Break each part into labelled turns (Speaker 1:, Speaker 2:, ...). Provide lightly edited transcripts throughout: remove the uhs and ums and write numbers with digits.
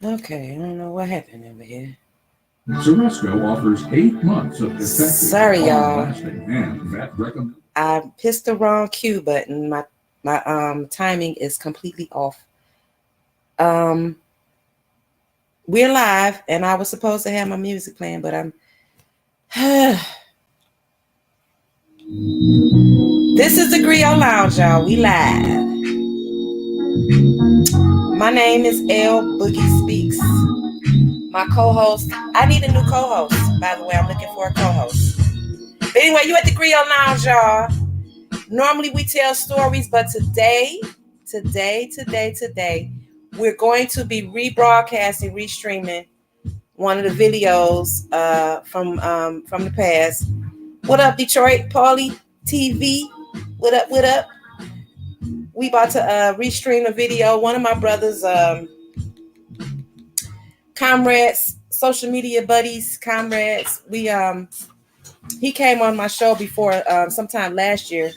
Speaker 1: Okay, I don't know what happened over here.
Speaker 2: Zeresco offers 8 months of effective,
Speaker 1: Sorry, y'all.
Speaker 2: long-lasting and vet recommended.
Speaker 1: I pressed the wrong cue button. My timing is completely off. We're live, and I was supposed to have my music playing, but I'm. This is the Grio Lounge, y'all. We live. My name is eLboogie Speaks. My co-host. I need a new co-host. By the way, I'm looking for a co-host. But anyway, you at the Grio Lounge, y'all. Normally we tell stories, but today, we're going to be rebroadcasting, restreaming one of the videos from the past. What up, Detroit? Paulie TV. What up? What up? We about to restream a video. One of my brothers, comrades, social media buddies, comrades. He came on my show before sometime last year,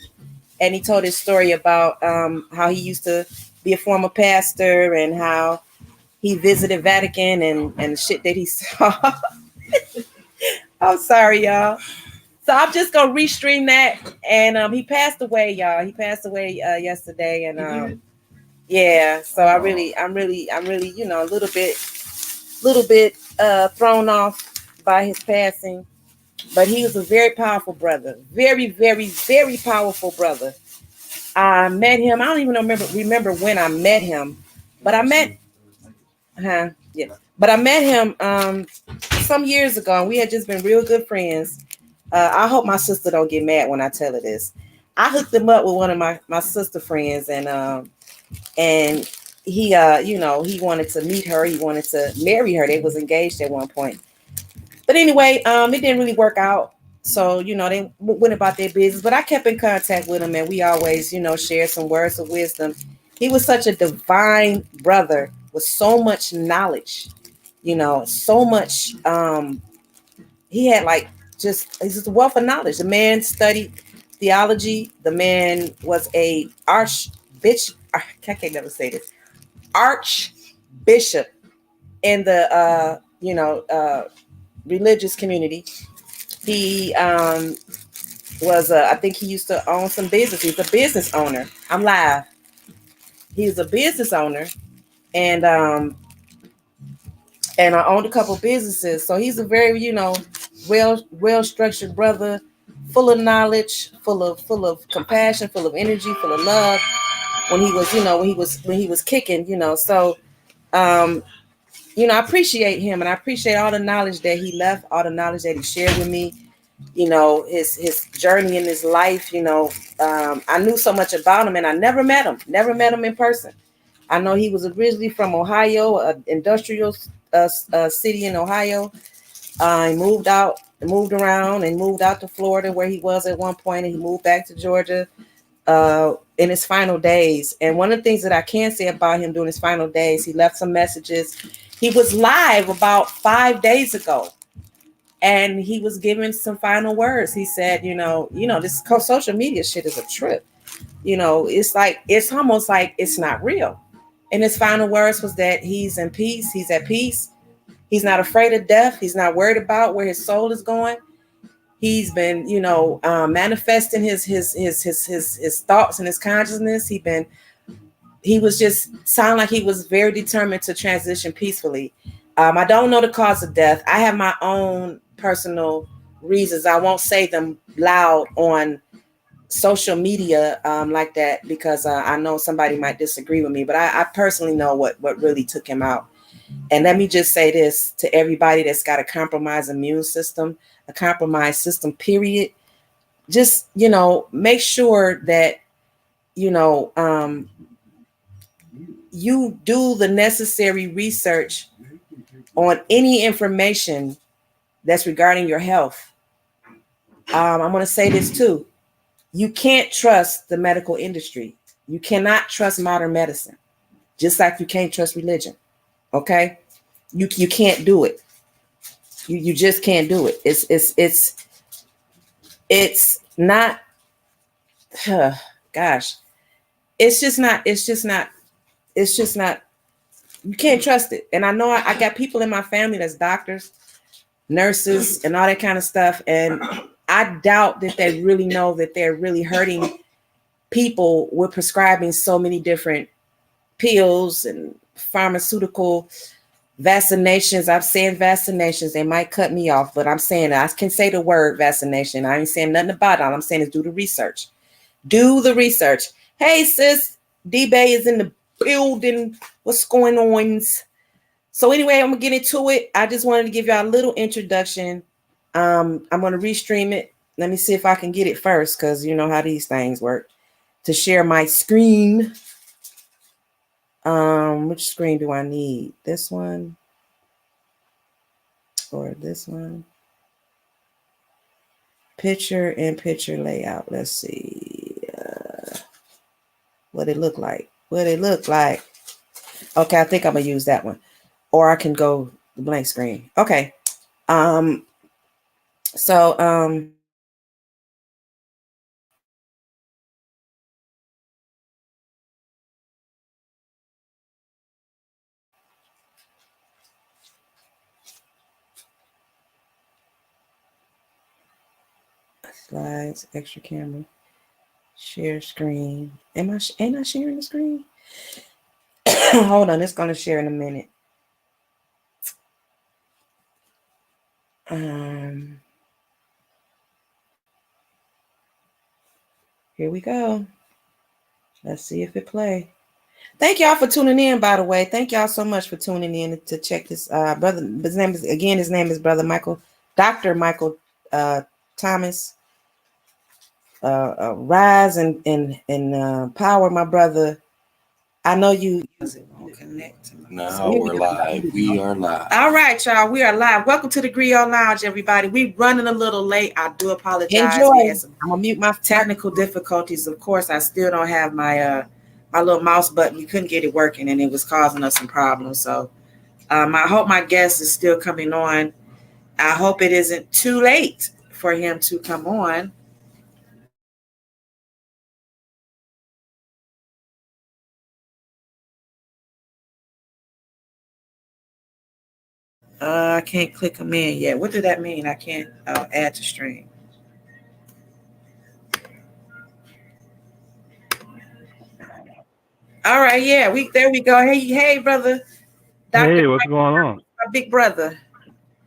Speaker 1: and he told his story about how he used to be a former pastor and how he visited Vatican and the shit that he saw. I'm sorry, y'all. So I'm just gonna restream that, and he passed away, y'all. He passed away yesterday, and yeah. So I'm really, you know, a little bit thrown off by his passing. But he was a very powerful brother, very, very, very powerful brother. I met him. I don't even remember when I met him, but I met, But I met him some years ago, and we had just been real good friends. I hope my sister don't get mad when I tell her this. I hooked him up with one of my sister friends, and he he wanted to meet her. He wanted to marry her. They was engaged at one point. But anyway, it didn't really work out. So, they went about their business. But I kept in contact with him, and we always, shared some words of wisdom. He was such a divine brother with so much knowledge, so much. He had he's just a wealth of knowledge. The man studied theology. The man was a archbishop. I can't never say this. Archbishop in the, religious community. He was I think he used to own some business. He's a business owner. I'm live. He's a business owner, and I owned a couple businesses. So he's a very well structured brother, full of knowledge, full of compassion, full of energy, full of love. When he was kicking, so I appreciate him, and I appreciate all the knowledge that he left, all the knowledge that he shared with me, his journey in his life. I knew so much about him, and I never met him in person. I know he was originally from Ohio, an industrial city in Ohio. He moved around, and moved out to Florida, where he was at one point, and he moved back to Georgia in his final days. And one of the things that I can say about him during his final days, he left some messages. He was live about 5 days ago, and he was giving some final words. He said, this social media shit is a trip. It's almost like it's not real. And his final words was that he's in peace. He's at peace. He's not afraid of death. He's not worried about where his soul is going. He's been, manifesting his thoughts and his consciousness. He was just sound like he was very determined to transition peacefully. I don't know the cause of death. I have my own personal reasons. I won't say them loud on social media like that, because I know somebody might disagree with me. But I personally know what really took him out. And let me just say this to everybody that's got a compromised immune system, a compromised system, period. Just, make sure that, you do the necessary research on any information that's regarding your health. I'm going to say this too. You can't trust the medical industry. You cannot trust modern medicine, just like you can't trust religion. Okay? You can't do it. You just can't do it. It's not, gosh, it's just not You can't trust it. And I know I got people in my family that's doctors, nurses, and all that kind of stuff. And I doubt that they really know that they're really hurting people with prescribing so many different pills and pharmaceutical vaccinations. I'm saying vaccinations. They might cut me off, but I'm saying I can say the word vaccination. I ain't saying nothing about it. All I'm saying is do the research. Do the research. Hey, sis, D-Bay is in the building. What's going on? So anyway, I'm gonna get into it. I just wanted to give y'all a little introduction. I'm gonna restream it. Let me see if I can get it first, because you know how these things work. To share my screen. Which screen do I need? This one or this one? Picture and picture layout. Let's see what it look like. What it look like. Okay, I think I'm gonna use that one, or I can go the blank screen. Okay. Slides, extra camera, share screen. Ain't I sharing the screen? Hold on, it's gonna share in a minute. Here we go. Let's see if it play. Thank y'all for tuning in, by the way. Thank y'all so much for tuning in to check this brother. His name is Brother Michhael, Dr. Michhael Thomas. Rise and power, my brother. I know you connect.
Speaker 3: Now we're live. We are live.
Speaker 1: All right, y'all. We are live. Welcome to the Grio Lounge, everybody. We're running a little late. I do apologize.
Speaker 4: Enjoy.
Speaker 1: I'm gonna mute my technical difficulties. Of course, I still don't have my my little mouse button. We couldn't get it working, and it was causing us some problems. So, I hope my guest is still coming on. I hope it isn't too late for him to come on. I can't click them in yet. What did that mean? I can't add to stream. All right, yeah, there we go. Hey, brother.
Speaker 4: Dr. Hey, what's going on?
Speaker 1: My big brother.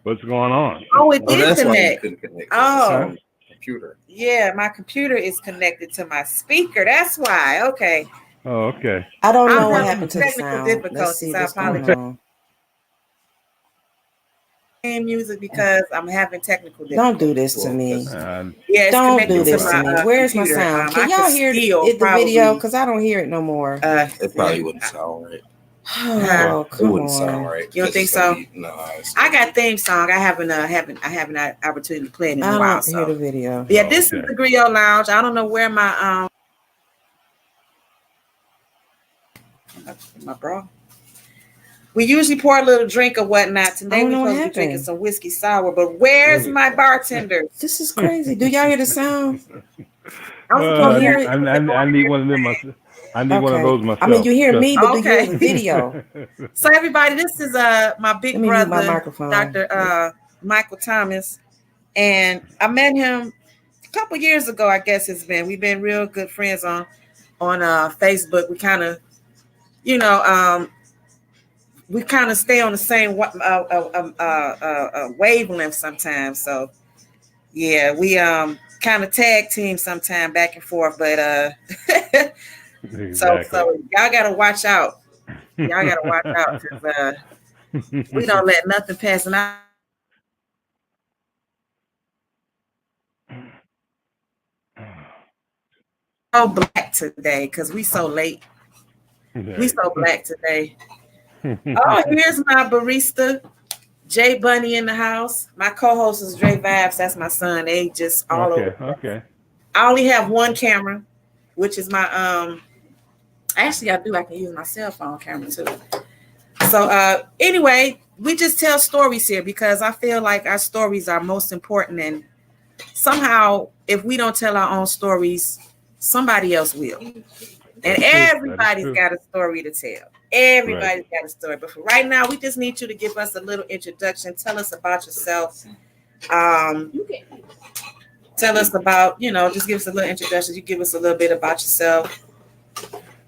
Speaker 4: What's going on?
Speaker 1: Oh, it did
Speaker 3: that's
Speaker 1: connect.
Speaker 3: Why you couldn't connect
Speaker 1: to
Speaker 3: computer.
Speaker 1: Yeah, my computer is connected to my speaker. That's why. Okay.
Speaker 4: Oh, okay.
Speaker 1: I don't know what happened to the sound. Let's see what's going on. Music because I'm having technical difficulties. Don't do this to me. Yeah, don't do this to me. Where's my sound? Can y'all hear the video? Because I don't hear it no more.
Speaker 3: It probably wouldn't sound right.
Speaker 1: Oh, come
Speaker 3: it wouldn't
Speaker 1: on.
Speaker 3: sound right.
Speaker 1: You don't think so?
Speaker 3: No.
Speaker 1: I got theme song. I haven't an opportunity to play it in a while. I don't hear the video. Yeah, this is the Grio Lounge. I don't know where my bra. We usually pour a little drink or whatnot. Today we're supposed to be drinking some whiskey sour, but where's my bartender? This is crazy. Do y'all hear the sound?
Speaker 4: I need one of them myself. I need one of those myself.
Speaker 1: I mean, you hear me, but do you hear the video? So everybody, this is my big brother, Dr. Michhael Thomas, and I met him a couple years ago. I guess it's been. We've been real good friends on Facebook. We kind of, we kind of stay on the same wavelength sometimes. So yeah, we kind of tag team sometime back and forth, but
Speaker 4: exactly.
Speaker 1: so y'all gotta watch out. Y'all gotta watch out because we don't let nothing pass. And I so black today because we so late. We so black today. Oh, here's my barista, Jay Bunny in the house. My co-host is Dre Vibes. That's my son. They just all over.
Speaker 4: Okay.
Speaker 1: I only have one camera, which is my actually I can use my cell phone camera too. So anyway, we just tell stories here because I feel like our stories are most important, and somehow if we don't tell our own stories, somebody else will. And everybody's got a story to tell. Everybody's got a story. But for right now, we just need you to give us a little introduction. Tell us about yourself. Tell us about, just give us a little introduction. You give us a little bit about yourself.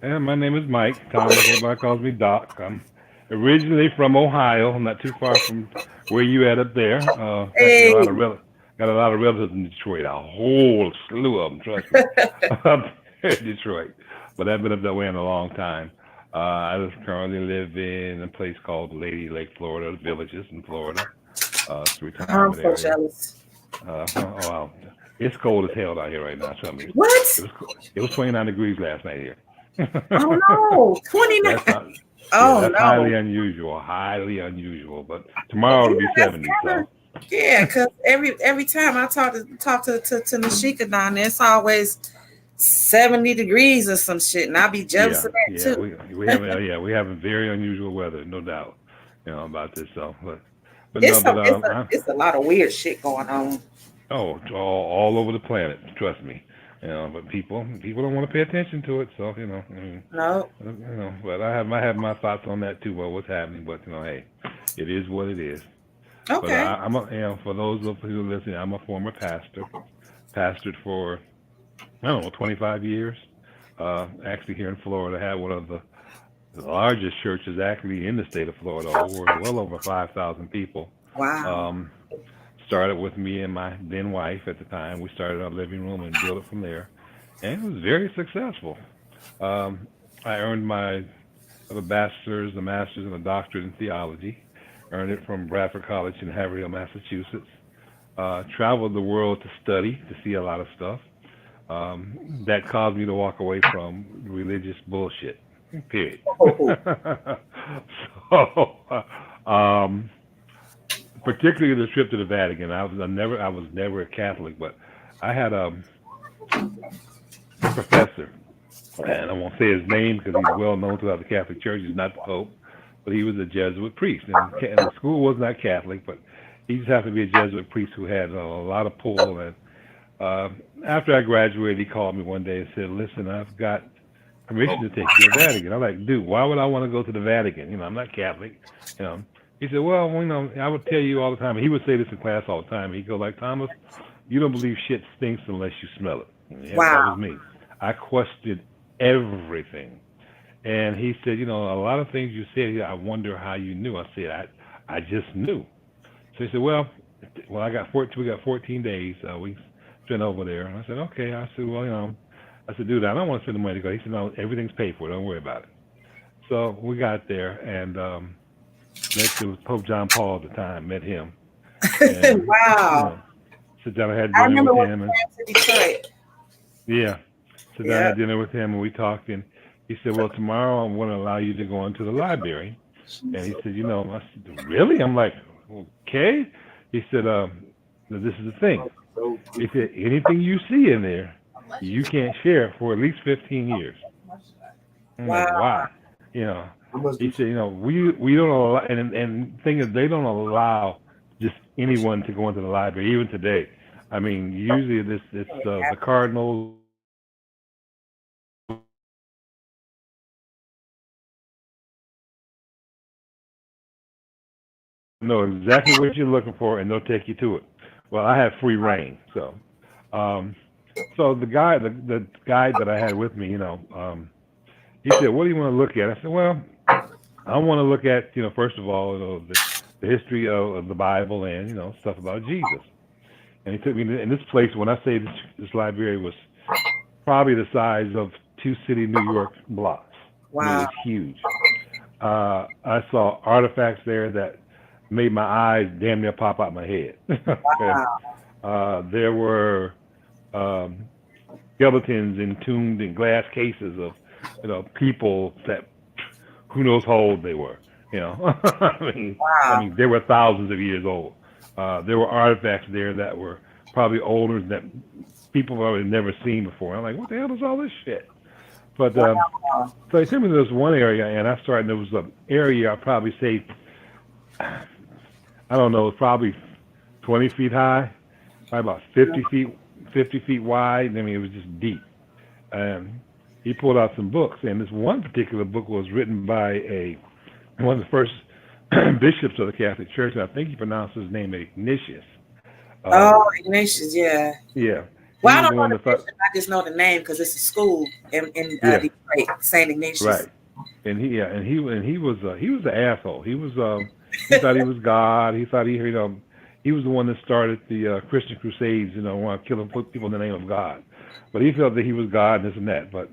Speaker 4: And my name is Mike Thomas. Everybody calls me Doc. I'm originally from Ohio. I'm not too far from where you at up there.
Speaker 1: Hey.
Speaker 4: Got a lot of relatives in Detroit. A whole slew of them, trust me. Up there in Detroit. But I've been up that way in a long time. I just currently live in a place called Lady Lake, Florida, Villages in Florida. It's a retirement
Speaker 1: I'm so jealous.
Speaker 4: Wow. It's cold as hell out here right now. Tell me.
Speaker 1: What?
Speaker 4: It was 29 degrees last night here.
Speaker 1: Oh no, 29.
Speaker 4: That's highly unusual. But tomorrow it'll be 70. So.
Speaker 1: Yeah, because every time I talk to Nashika down there, it's always 70 degrees or some shit, and I'll be jealous of that too.
Speaker 4: We have a very unusual weather, no doubt. About this. So, but
Speaker 1: it's a lot of weird shit going on.
Speaker 4: Oh, all over the planet. Trust me. But people don't want to pay attention to it. So
Speaker 1: no.
Speaker 4: But I have my thoughts on that too. Well, what's happening? But hey, it is what it is.
Speaker 1: Okay.
Speaker 4: But for those of you who are listening, I'm a former pastor. Pastored for 25 years. Actually, here in Florida, I had one of the largest churches actually in the state of Florida, well over 5,000 people.
Speaker 1: Wow.
Speaker 4: Started with me and my then wife at the time. We started our living room and built it from there, and it was very successful. I earned my bachelor's, a master's, and a doctorate in theology. Earned it from Bradford College in Haverhill, Massachusetts. Traveled the world to study, to see a lot of stuff. That caused me to walk away from religious bullshit. Period. Particularly the trip to the Vatican. I was never a Catholic, but I had a professor, and I won't say his name because he's well known throughout the Catholic Church. He's not the Pope, but he was a Jesuit priest. And the school was not Catholic, but he just happened to be a Jesuit priest who had a lot of pull. And after I graduated, he called me one day and said, "Listen, I've got permission to take you to the Vatican." I'm like, "Dude, why would I want to go to the Vatican? I'm not Catholic." He said, "Well, I would tell you all the time." And he would say this in class all the time. He'd go like, "Thomas, you don't believe shit stinks unless you smell it."
Speaker 1: Wow.
Speaker 4: That was me. I questioned everything. And he said, a lot of things you said, I wonder how you knew. I said, I just knew. So he said, well, we got 14 days. We spent over there. And I said, okay. I said, well, dude, I don't want to spend the money to go. He said, no, everything's paid for. Don't worry about it. So we got there, and next it was Pope John Paul at the time. Met him. And,
Speaker 1: wow.
Speaker 4: Sit down and had dinner with him.
Speaker 1: To Detroit.
Speaker 4: Yeah. Sit down and had dinner with him, and we talked. And he said, well, tomorrow I'm going to allow you to go into the library. And he said, I said, really? I'm like, okay. He said, this is the thing. He said, anything you see in there, you can't share it for at least 15 years. I'm like, why? He said, we don't allow, and the thing is, they don't allow just anyone to go into the library, even today. I mean, usually it's the cardinals. Know exactly what you're looking for, and they'll take you to it. Well, I have free reign, so the guide that I had with me, he said, "What do you want to look at?" I said, "Well, I want to look at, first of all, the history of the Bible and stuff about Jesus." And he took me in this place. When I say this library was probably the size of 2 city New York blocks.
Speaker 1: Wow,
Speaker 4: I mean, it was huge. I saw artifacts there that made my eyes damn near pop out my head.
Speaker 1: Wow.
Speaker 4: There were skeletons entombed in glass cases of people that who knows how old they were. I mean, they were thousands of years old. There were artifacts there that were probably older that people have already never seen before. I'm like, what the hell is all this shit? But so he took me to this one area, and I started. There was an area I probably say, I don't know, probably 20 feet high, probably about 50 feet wide. I mean, it was just deep. And he pulled out some books, and this one particular book was written by one of the first bishops of the Catholic Church. I think he pronounced his name Ignatius.
Speaker 1: Ignatius, yeah.
Speaker 4: Yeah.
Speaker 1: Well, I don't know the bishop. I just know the name because it's a school in Detroit, Saint Ignatius.
Speaker 4: Right. And he was an asshole. He thought he was God. He thought he was the one that started the Christian Crusades. Want to kill and put people in the name of God. But he felt that he was God and this and that. But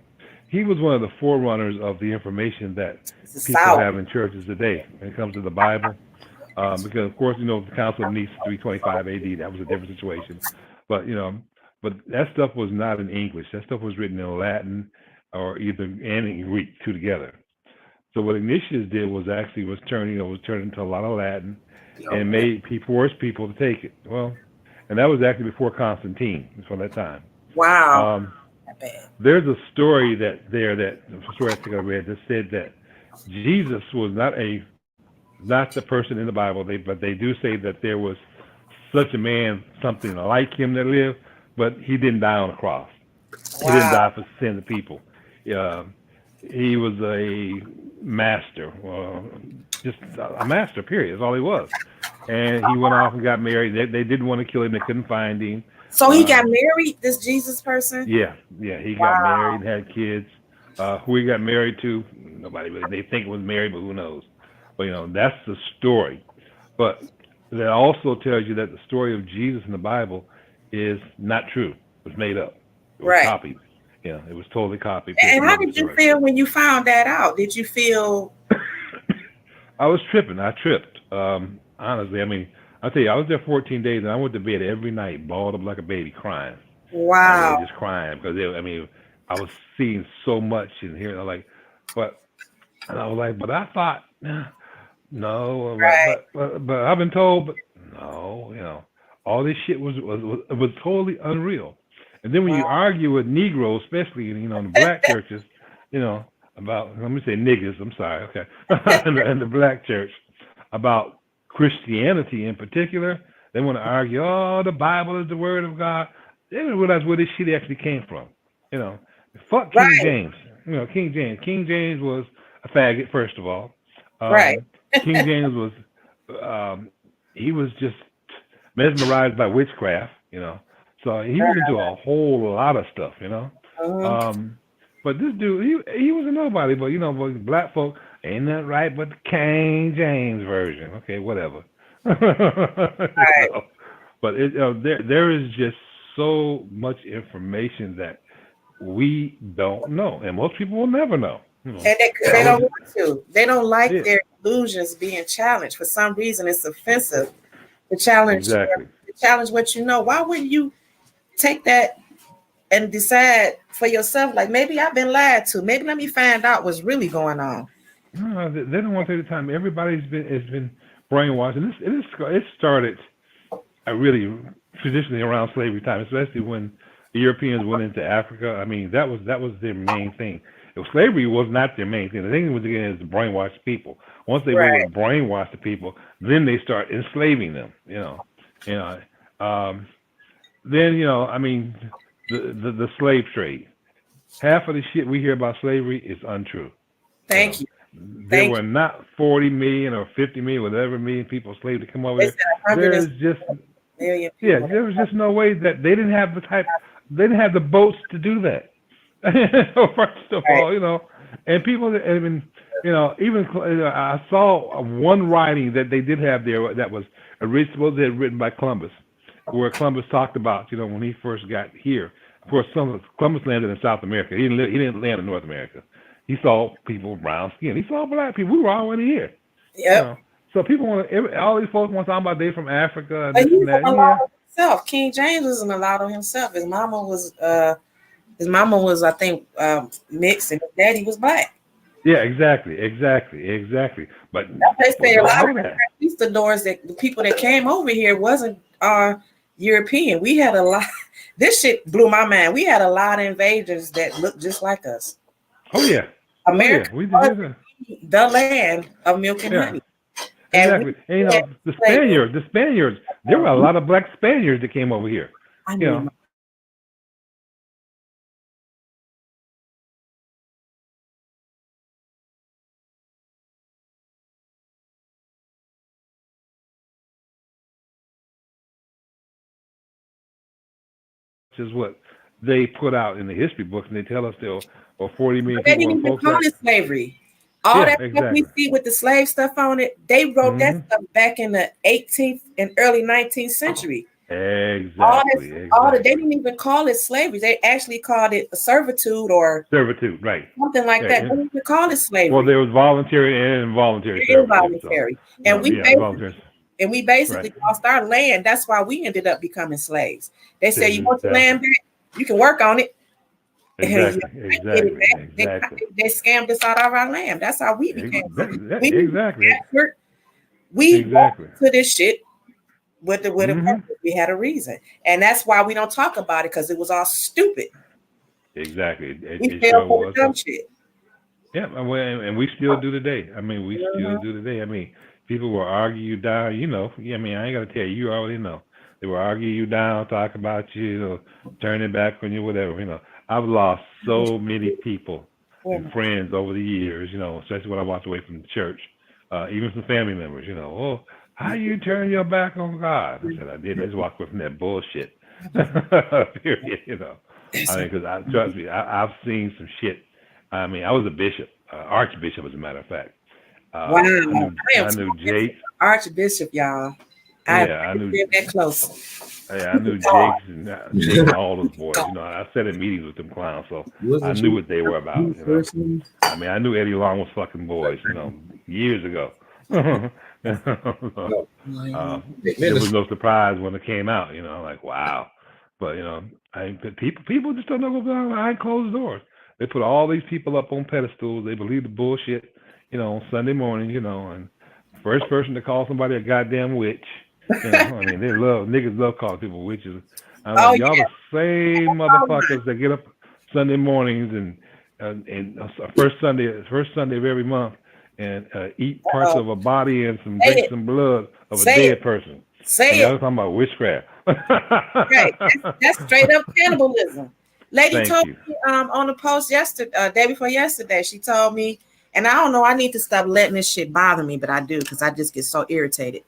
Speaker 4: he was one of the forerunners of the information that people have in churches today when it comes to the Bible. Because of course, the Council of Nice 325 AD, that was a different situation. But that stuff was not in English. That stuff was written in Latin or either and in Greek, two together. So what Ignatius did was turn into a lot of Latin and made forced people to take it. Well, and that was actually before Constantine, for that time.
Speaker 1: Wow.
Speaker 4: There's a story that I think I read that said that Jesus was not the person in the Bible, but they do say that there was such a man, something like him that lived, but he didn't die on a cross. He didn't die for sin of people. He was a master, just a master, period. That's all he was. And he went off and got married. They didn't want to kill him. They couldn't find him.
Speaker 1: So he got married, this Jesus person?
Speaker 4: Yeah. He got married, had kids. Who he got married to, nobody really. They think it was married, but who knows? But that's the story. But that also tells you that the story of Jesus in the Bible is not true. It was made up. It was copied. Yeah, it was totally copied.
Speaker 1: And how did you feel when you found that out? Did you feel?
Speaker 4: I was tripping. I tripped. Honestly, I tell you, I was there 14 days, and I went to bed every night, balled up like a baby, crying.
Speaker 1: Wow.
Speaker 4: Just crying because I was seeing so much and hearing but I was like, but I thought, no, but I've been told, but no, all this shit was totally unreal. And then when you argue with Negroes, especially in the black churches, about, let me say niggas, I'm sorry, okay, in the black church about Christianity in particular, they want to argue, the Bible is the word of God. They didn't realize where this shit actually came from. Fuck King James. King James. King James was a faggot, first of all. King James was, he was just mesmerized by witchcraft, So he was into a whole lot of stuff, But this dude, he was a nobody, but black folk, ain't nothing right but the King James version. Okay, whatever. But there is just so much information that we don't know, and most people will never know.
Speaker 1: And they don't want to. They don't like their illusions being challenged. For some reason, it's offensive to challenge.
Speaker 4: Exactly.
Speaker 1: To challenge what you know. Why wouldn't you take that and decide for yourself? Like, maybe I've been lied to. Maybe let me find out what's really going on.
Speaker 4: No, they don't want to take the time. Everybody's been brainwashed, and it started really traditionally around slavery time, especially when the Europeans went into Africa. That was their main thing. Slavery was not their main thing. The thing was, again, is to brainwash people. Once they were to brainwash the people, then they start enslaving them. The slave trade. Half of the shit we hear about slavery is untrue.
Speaker 1: Thank you.
Speaker 4: There were not 40 million or 50 million, whatever million people enslaved to come over there. There was just no way that they didn't have the boats to do that. First of all, and people, even I saw one writing that they did have there that was supposedly written by Columbus, where Columbus talked about, when he first got here. Of course, Columbus landed in South America. He didn't land in North America. He saw people with brown skin. He saw black people. We were already here.
Speaker 1: Yep.
Speaker 4: So people all these folks want to talk about they from Africa.
Speaker 1: But he was mulatto himself. King James was a mulatto himself. His mama was, I think, mixed, and his daddy was black.
Speaker 4: Yeah, exactly. But
Speaker 1: they say a lot of the conquistadors, that the people that came over here wasn't European. We had a lot. This shit blew my mind. We had a lot of invaders that looked just like us.
Speaker 4: Oh yeah,
Speaker 1: America was the land of milk and honey.
Speaker 4: Exactly. And the Spaniards. There were a lot of black Spaniards that came over here. as what they put out in the history books, and they tell us there were 40 million
Speaker 1: They
Speaker 4: people.
Speaker 1: didn't even
Speaker 4: Folks
Speaker 1: call
Speaker 4: that,
Speaker 1: it slavery. All
Speaker 4: yeah,
Speaker 1: that stuff we see with the slave stuff on it, they wrote that stuff back in the 18th and early 19th century.
Speaker 4: Exactly.
Speaker 1: They didn't even call it slavery. They actually called it a servitude or
Speaker 4: servitude, right?
Speaker 1: Something like that. They didn't even call it slavery.
Speaker 4: Well, there was voluntary and involuntary servitude.
Speaker 1: Involuntary.
Speaker 4: So,
Speaker 1: and we basically lost our land. That's why we ended up becoming slaves. They said, you want your land back? You can work on it.
Speaker 4: Exactly.
Speaker 1: They scammed us out of our land. That's how we became.
Speaker 4: Exactly.
Speaker 1: We walked to this shit with a purpose. We had a reason, and that's why we don't talk about it, because it was all stupid.
Speaker 4: Exactly.
Speaker 1: We fell for the dumb shit.
Speaker 4: Yeah, and we still do today. I mean, we still do today. I mean, people will argue you down. You know, I mean, I ain't gotta tell you. You already know. They will argue you down, talk about you, turn it back on you, whatever. You know, I've lost so many people and friends over the years. You know, especially when I walked away from the church, even some family members. You know, oh, how you turn your back on God? I said I did. I just walked away from that bullshit. Period. You know, I mean, because trust me, I've seen some shit. I mean, I was a bishop, archbishop, as a matter of fact.
Speaker 1: Wow,
Speaker 4: I knew Jake,
Speaker 1: archbishop, y'all.
Speaker 4: I knew
Speaker 1: that close.
Speaker 4: Yeah, I knew Jake and all those boys. You know, I sat in meetings with them clowns, so I knew what they were about. You know? I mean, I knew Eddie Long was fucking boys. You know, years ago. There was no surprise when it came out. You know, like wow. But you know, people just don't know what's going on behind closed doors. They put all these people up on pedestals. They believe the bullshit. You know, on Sunday morning. You know, and first person to call somebody a goddamn witch. You know, I mean, niggas love calling people witches. I mean, y'all the same motherfuckers that get up Sunday mornings and first Sunday of every month and eat parts of a body and drink some blood of a dead person. Y'all talking about witchcraft.
Speaker 1: Right, that's straight up cannibalism. Lady told me on the post yesterday, day before yesterday. She told me, and I don't know, I need to stop letting this shit bother me, but I do, because I just get so irritated.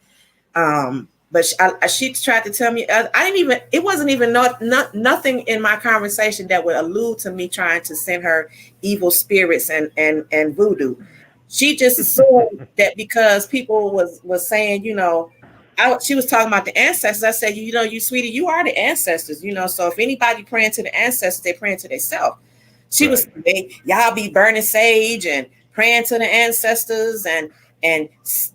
Speaker 1: But she tried to tell me, it wasn't even nothing in my conversation that would allude to me trying to send her evil spirits and voodoo. She just assumed that because people was saying, you know, she was talking about the ancestors. I said, you know, you sweetie, you are the ancestors, you know, so if anybody praying to the ancestors, they praying to themselves. She was saying, y'all be burning sage and praying to the ancestors, and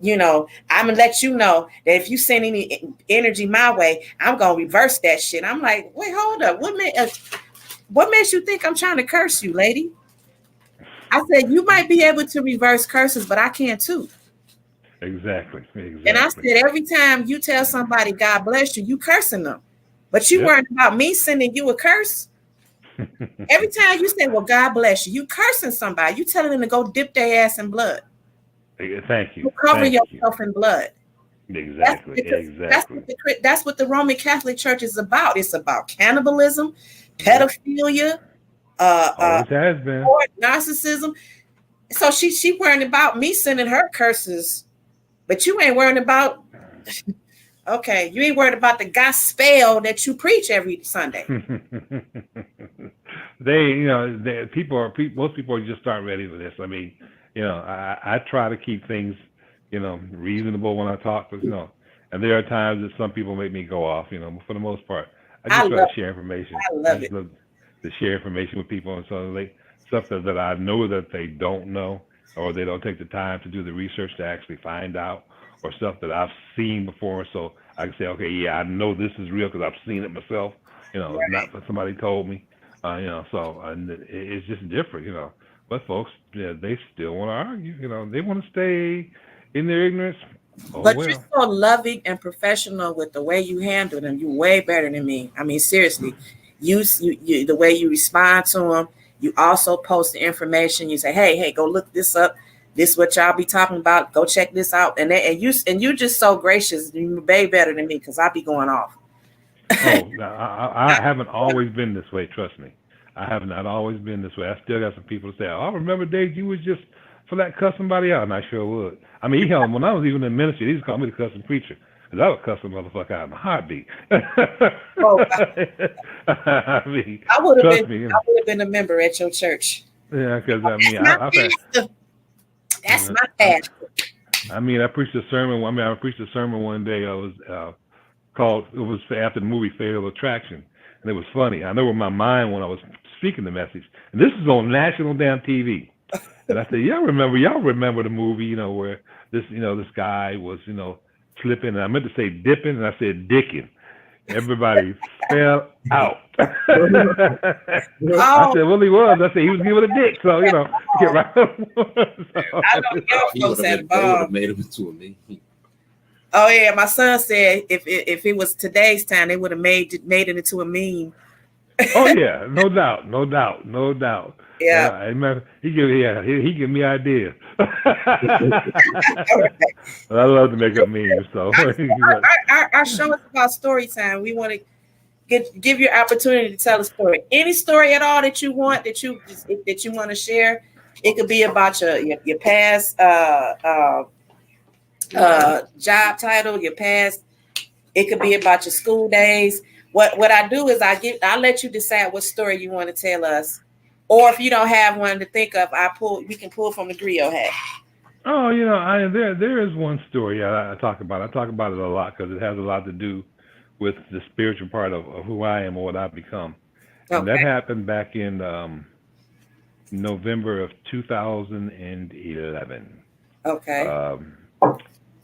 Speaker 1: you know, I'm gonna let you know that if you send any energy my way, I'm gonna reverse that shit. I'm like, wait, hold up. What makes you think I'm trying to curse you, lady? I said, you might be able to reverse curses, but I can too.
Speaker 4: Exactly.
Speaker 1: And I said, every time you tell somebody God bless you, you cursing them. But you weren't about me sending you a curse. Every time you say, well, God bless you, you cursing somebody. You telling them to go dip their ass in blood.
Speaker 4: Thank you.
Speaker 1: You cover yourself in blood.
Speaker 4: Exactly.
Speaker 1: That's what the Roman Catholic Church is about. It's about cannibalism, pedophilia,
Speaker 4: always has been.
Speaker 1: Narcissism. So she worrying about me sending her curses, but you ain't worrying about. Okay, you ain't worried about the gospel that you preach every Sunday.
Speaker 4: Most people just aren't ready for this. I mean, you know, I try to keep things, you know, reasonable when I talk, but you know, and there are times that some people make me go off, you know, but for the most part, I just try to share information. I just love to share information with people, and so like stuff that I know that they don't know, or they don't take the time to do the research to actually find out, or stuff that I've seen before, so I can say, okay, yeah, I know this is real because I've seen it myself. You know, it's not what somebody told me. You know, so it's just different, you know. But folks, they still want to argue. You know, they want to stay in their ignorance.
Speaker 1: But you're so loving and professional with the way you handle them. You're way better than me. I mean, seriously, you the way you respond to them. You also post the information. You say, hey, go look this up. This is what y'all be talking about. Go check this out. And you're just so gracious. You're way better than me because I be going off.
Speaker 4: I haven't always been this way. Trust me. I have not always been this way. I still got some people to say, oh, I remember days you was just for that cuss somebody out. And I sure would. I mean, when I was even in ministry, they used to call me the cussing preacher. because I would cuss a motherfucker out in a heartbeat.
Speaker 1: Oh,
Speaker 4: I mean,
Speaker 1: I would
Speaker 4: trust
Speaker 1: have
Speaker 4: me.
Speaker 1: been a member at your church.
Speaker 4: Yeah, because I mean,
Speaker 1: That's my pastor. That's my pastor.
Speaker 4: I mean, I preached a sermon. I mean, I preached a sermon one day. I was called. It was after the movie Fatal Attraction, and it was funny. I know where my mind when I was speaking the message, and this is on national damn TV. And I said, y'all remember the movie, you know, where this guy was, slipping, and I meant to say dipping, and I said dicking. Everybody fell out. I said, well, he was. I said, he was giving a dick, so, get right up.
Speaker 1: I know your folks had a ball.
Speaker 3: They would have made him into a meme.
Speaker 1: Oh, yeah, my son said if it was today's time, they would have made it into a meme.
Speaker 4: Oh, yeah, no doubt.
Speaker 1: Yeah,
Speaker 4: I remember he gave me ideas. But I love to make up memes. So
Speaker 1: our show is about story time. We want to give you an opportunity to tell a story, any story at all that you want that you want to share. It could be about your past job title, your past. It could be about your school days. What I do is I let you decide what story you want to tell us. Or if you don't have one to think of, we can pull from the Grio hat.
Speaker 4: Oh, there is one story I talk about. I talk about it a lot because it has a lot to do with the spiritual part of who I am or what I've become. And that happened back in November of 2011.
Speaker 1: Okay.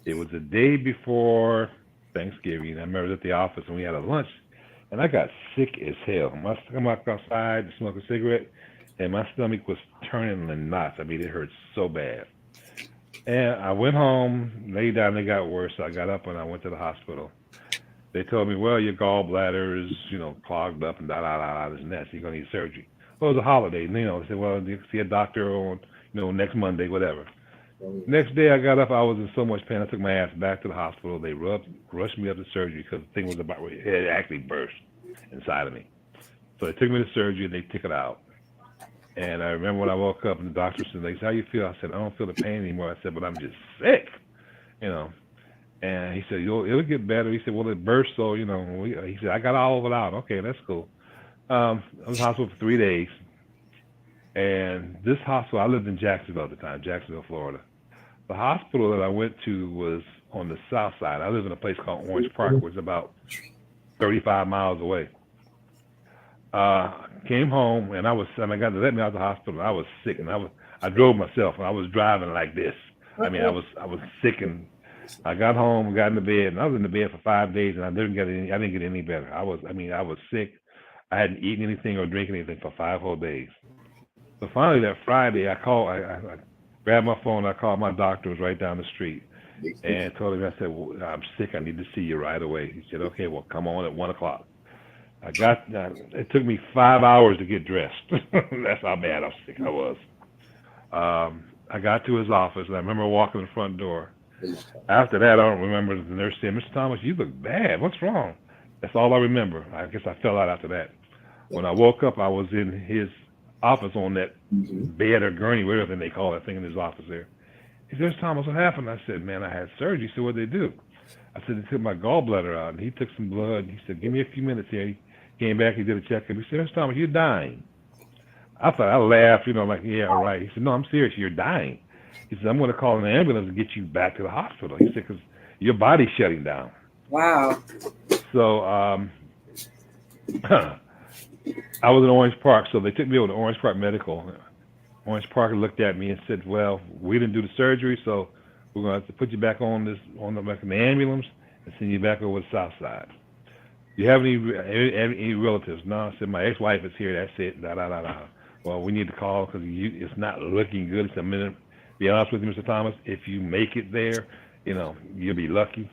Speaker 4: It was the day before Thanksgiving. I remember at the office and we had a lunch, and I got sick as hell. I come outside to smoke a cigarette, and my stomach was turning in knots. I mean, it hurt so bad. And I went home, laid down, and it got worse. So I got up and I went to the hospital. They told me, well, your gallbladder is, clogged up and this and that, so you're going to need surgery. Well, it was a holiday. And, they said, well, you see a doctor on, next Monday, whatever. Next day I got up, I was in so much pain. I took my ass back to the hospital. They rushed me up to surgery because the thing was about ready. It actually burst inside of me. So they took me to surgery and they took it out. And I remember when I woke up and the doctor said, how you feel? I said, I don't feel the pain anymore. I said, but I'm just sick, And he said, it'll get better. He said, well, it burst, so, he said, I got all of it out. Okay, that's cool. I was in the hospital for 3 days. And this hospital, I lived in Jacksonville at the time, Jacksonville, Florida. The hospital that I went to was on the south side. I live in a place called Orange Park, which is about 35 miles away. Came home, and I got to let me out of the hospital. I was sick, and I drove myself, and I was driving like this. I mean, I was sick, and I got home, got into bed, and I was in the bed for 5 days, and I didn't get any better. I was sick. I hadn't eaten anything or drinking anything for 5 whole days. So finally, that Friday, I grabbed my phone, I called my doctor, who was right down the street, and told him, I said, well, I'm sick, I need to see you right away. He said, okay, well, come on at 1 o'clock. It took me 5 hours to get dressed. That's how bad how sick I was. I got to his office, and I remember walking in the front door. After that, I don't remember the nurse saying, Mr. Thomas, you look bad. What's wrong? That's all I remember. I guess I fell out after that. When I woke up, I was in his office on that bed or gurney, whatever they call that thing in his office there. He said, Mr. Thomas, what happened? I said, man, I had surgery. He said, what'd they do? I said, they took my gallbladder out, and he took some blood. He said, give me a few minutes here. He came back, he did a checkup. He said, Mr. Thomas, you're dying. I thought, I laughed, like, yeah, all right. He said, no, I'm serious, you're dying. He said, I'm going to call an ambulance and get you back to the hospital. He said, because your body's shutting down.
Speaker 1: Wow.
Speaker 4: So I was in Orange Park, so they took me over to Orange Park Medical. Orange Park looked at me and said, well, we didn't do the surgery, so we're going to have to put you back on the ambulance and send you back over to the south side. Do you have any relatives? No. I said, my ex-wife is here. That's it. Well, we need to call because it's not looking good. So I'm going to be honest with you, Mr. Thomas. If you make it there, you'll be lucky.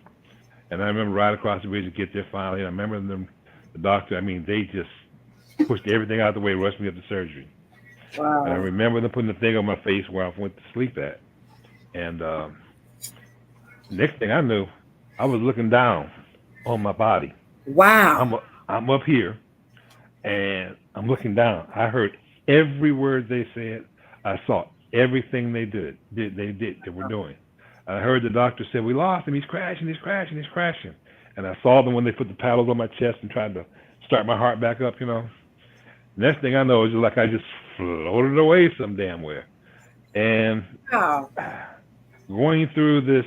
Speaker 4: And I remember right across the bridge to get there finally. And I remember the doctor, they just pushed everything out of the way, rushed me up to surgery.
Speaker 1: Wow. And
Speaker 4: I remember them putting the thing on my face where I went to sleep at. And next thing I knew, I was looking down on my body.
Speaker 1: Wow.
Speaker 4: I'm up here, and I'm looking down. I heard every word they said. I saw everything they were doing. I heard the doctor say, we lost him. He's crashing. And I saw them when they put the paddles on my chest and tried to start my heart back up, Next thing I know, it's like I just floated away some damn where. And going through this,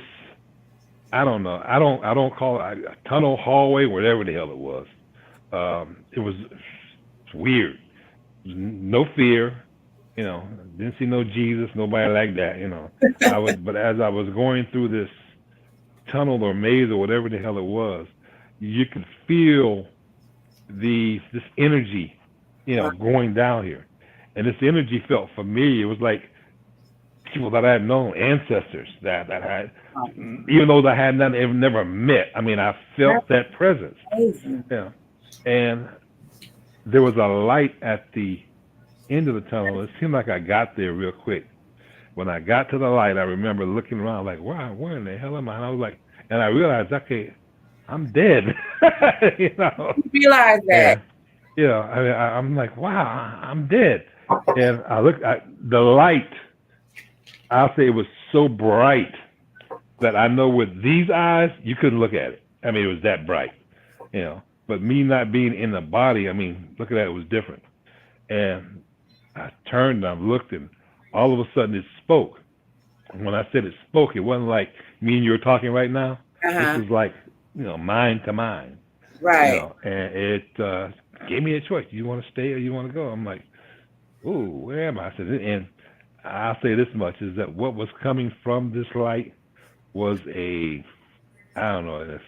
Speaker 4: I don't know. I don't call it a tunnel, hallway, whatever the hell it was. It was weird. No fear, didn't see no Jesus, nobody like that, but as I was going through this tunnel or maze or whatever the hell it was, you could feel this energy, going down here. And this energy felt familiar. It was like people that I had known, ancestors that I had, even though I had never met. I mean, I felt that presence. Yeah. And there was a light at the end of the tunnel. It seemed like I got there real quick. When I got to the light, I remember looking around like, wow, where in the hell am I? And I was like, and I realized, okay, I'm dead.
Speaker 1: You realize that?
Speaker 4: I'm like, wow, I'm dead. And I looked at the light. I'll say it was so bright that I know with these eyes, you couldn't look at it. I mean, it was that bright, But me not being in the body, I mean, look at that, it was different. And I turned and I looked, and all of a sudden it spoke. And when I said it spoke, it wasn't like me and you were talking right now. This was like, mind to mind.
Speaker 1: Right.
Speaker 4: And it gave me a choice. You want to stay or you want to go? I'm like, ooh, where am I? I said, and I'll say this much, is that what was coming from this light was a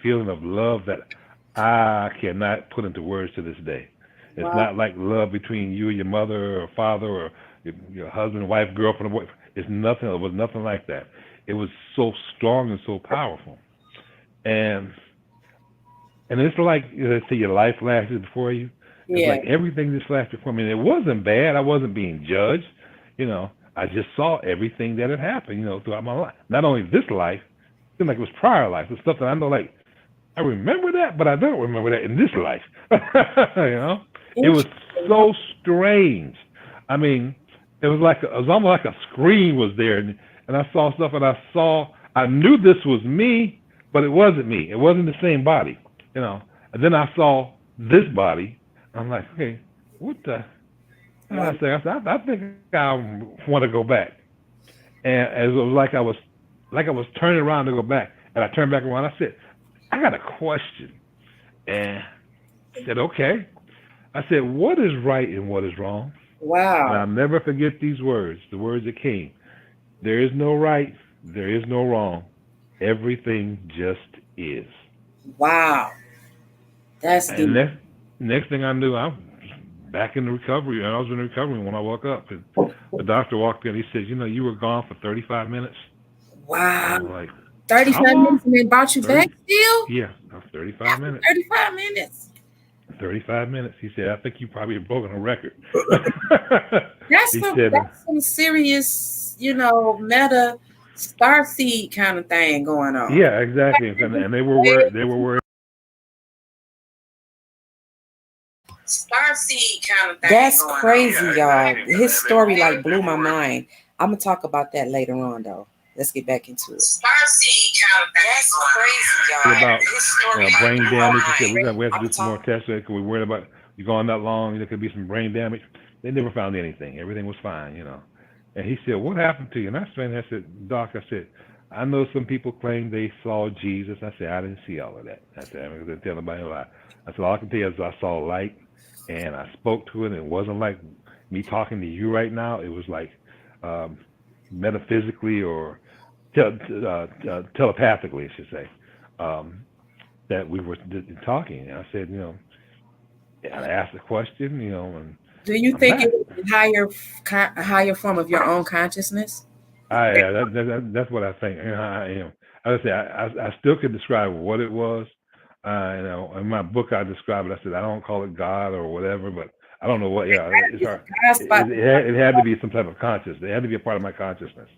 Speaker 4: feeling of love that I cannot put into words to this day. It's not like love between you and your mother or father or your husband, wife, girlfriend, or boyfriend. It's nothing. It was nothing like that. It was so strong and so powerful. And it's like, let's say your life lasted before you. It's like everything just lasted before me. And it wasn't bad. I wasn't being judged. I just saw everything that had happened, throughout my life. Not only this life, it seemed like it was prior life. It's stuff that I know, like, I remember that, but I don't remember that in this life. It was so strange. I mean, it was almost like a screen was there, and I saw stuff, and I knew this was me, but it wasn't me. It wasn't the same body, And then I saw this body. I'm like, okay, what the? And I said, I think I want to go back. And as it was like I was turning around to go back, and I turned back around. I said, I got a question. And I said, okay. I said, what is right and what is wrong?
Speaker 1: Wow.
Speaker 4: And I'll never forget these words, the words that came. There is no right, there is no wrong. Everything just is.
Speaker 1: Wow. That's
Speaker 4: the next thing I knew, I'm back in the recovery. And I was in recovery when I woke up. And the doctor walked in. He said, you were gone for 35 minutes.
Speaker 1: Wow.
Speaker 4: I'm like,
Speaker 1: 35 minutes and they brought you back still?
Speaker 4: Yeah, 35 minutes.
Speaker 1: 35 minutes.
Speaker 4: 35 minutes. He said, I think you probably have broken a record.
Speaker 1: That's some serious, meta starseed kind of thing going on.
Speaker 4: Yeah, exactly. And they were worried.
Speaker 1: Starseed kind of thing. That's crazy, y'all. His story blew my mind. I'm gonna talk about that later on, though. Let's get back into it. Starseed kind of thing. That's crazy, y'all.
Speaker 4: About brain damage. He said we have to do some more tests because we're worried about you going that long. There could be some brain damage. They never found anything. Everything was fine, And he said, "What happened to you?" And I said, "Doc," I said, "I know some people claim they saw Jesus." I said, "I didn't see all of that." I said, "I'm going to tell nobody a lie." I said, "All I can tell you is I saw light, and I spoke to it. And it wasn't like me talking to you right now. It was like metaphysically or telepathically, I should say, that we were talking." And I said, I asked a question, and
Speaker 1: do you think it was a higher form of your own consciousness?
Speaker 4: That's what I think. I still could describe what it was. In my book, I describe it. I said I don't call it God or whatever, but I don't know what. Yeah, it's hard. It had to be some type of consciousness. It had to be a part of my consciousness.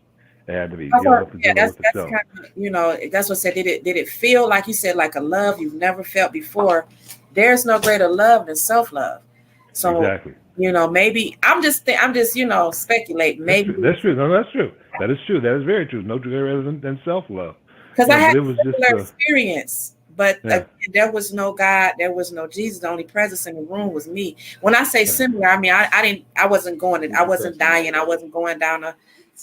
Speaker 4: It had to be.
Speaker 1: That's kind of, that's what said. Did it feel like you said, like a love you've never felt before? There's no greater love than self-love. So,
Speaker 4: exactly.
Speaker 1: Maybe I'm just speculating. Maybe
Speaker 4: That's true. No, that's true. That is true. That is very true. No greater than self love.
Speaker 1: because I had
Speaker 4: But it
Speaker 1: a
Speaker 4: was just
Speaker 1: similar experience, but
Speaker 4: yeah.
Speaker 1: again, there was no God, there was no Jesus. The only presence in the room was me. When I say
Speaker 4: Yeah.
Speaker 1: similar, I mean I wasn't dying, I wasn't going down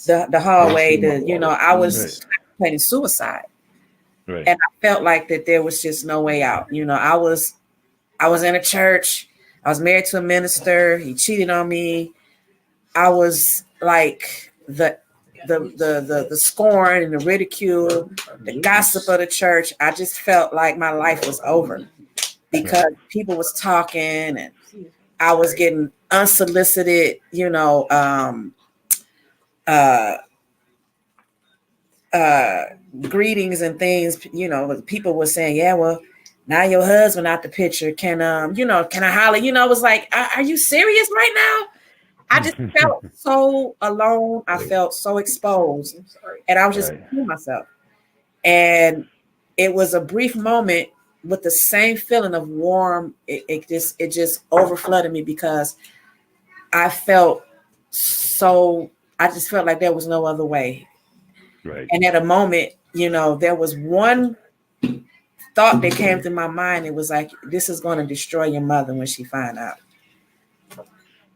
Speaker 1: the hallway. I was contemplating suicide,
Speaker 4: Right.
Speaker 1: and I felt like that there was just no way out. I was in a church. I was married to a minister. He cheated on me. I was like the scorn and the ridicule, the gossip of the church. I just felt like my life was over because people was talking and I was getting unsolicited, greetings and things. People were saying, "Yeah, well, now your husband out the picture. Can can I holler?" It was like, "Are you serious right now?" I just felt so alone. I felt so exposed, and I was just killing myself. And it was a brief moment with the same feeling of warm. It just overflooded me because I felt so. I just felt like there was no other way.
Speaker 4: Right.
Speaker 1: And at a moment, there was one thought that came through my mind. It was like, this is going to destroy your mother when she find out.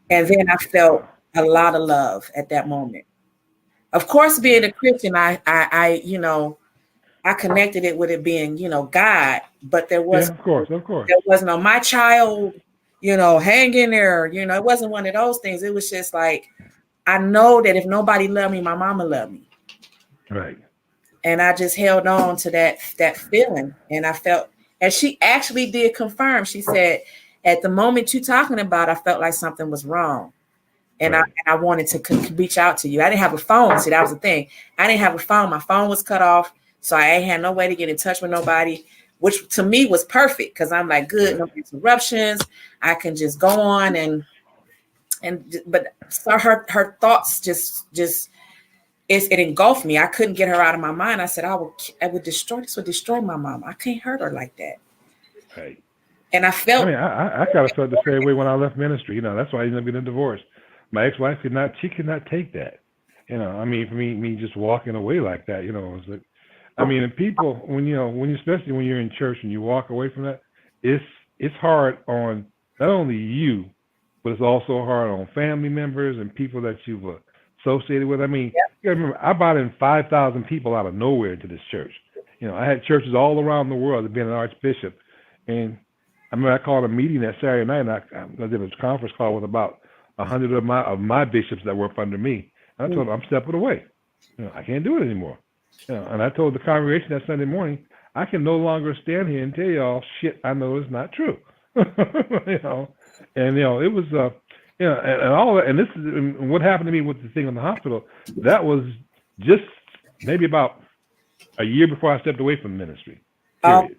Speaker 1: And then I felt a lot of love at that moment. Of course, being a Christian, I connected it with it being, God, but there was,
Speaker 4: of course.
Speaker 1: there was no, my child, hang in there, it wasn't one of those things. It was just like, I know that if nobody loved me, my mama loved me.
Speaker 4: Right.
Speaker 1: And I just held on to that feeling. And I felt, and she actually did confirm. She said, at the moment you're talking about, I felt like something was wrong. And I wanted to reach out to you. I didn't have a phone. See, that was the thing. I didn't have a phone. My phone was cut off. So I ain't had no way to get in touch with nobody, which to me was perfect. Because I'm like, good, no interruptions. I can just go on but so her thoughts just it engulfed me. I couldn't get her out of my mind. I said, this would destroy my mom. I can't hurt her like that.
Speaker 4: Right.
Speaker 1: And I felt.
Speaker 4: I mean, I kind of felt the same way when I left ministry. That's why I ended up getting a divorce. My ex-wife could not take that. I mean, for me just walking away like that, it was like, I mean, and people, especially when you're in church and you walk away from that, it's hard on not only you, but it's also hard on family members and people that you've associated with. I mean, you gotta remember, I brought in 5,000 people out of nowhere into this church. I had churches all around the world. I've been an archbishop, and I remember I called a meeting that Saturday night, and I did a conference call with about 100 of my bishops that work under me. And I told them I'm stepping away. I can't do it anymore. And I told the congregation that Sunday morning, I can no longer stand here and tell y'all shit I know is not true. And it was and all that, and this is what happened to me with the thing in the hospital. That was just maybe about a year before I stepped away from ministry. Period.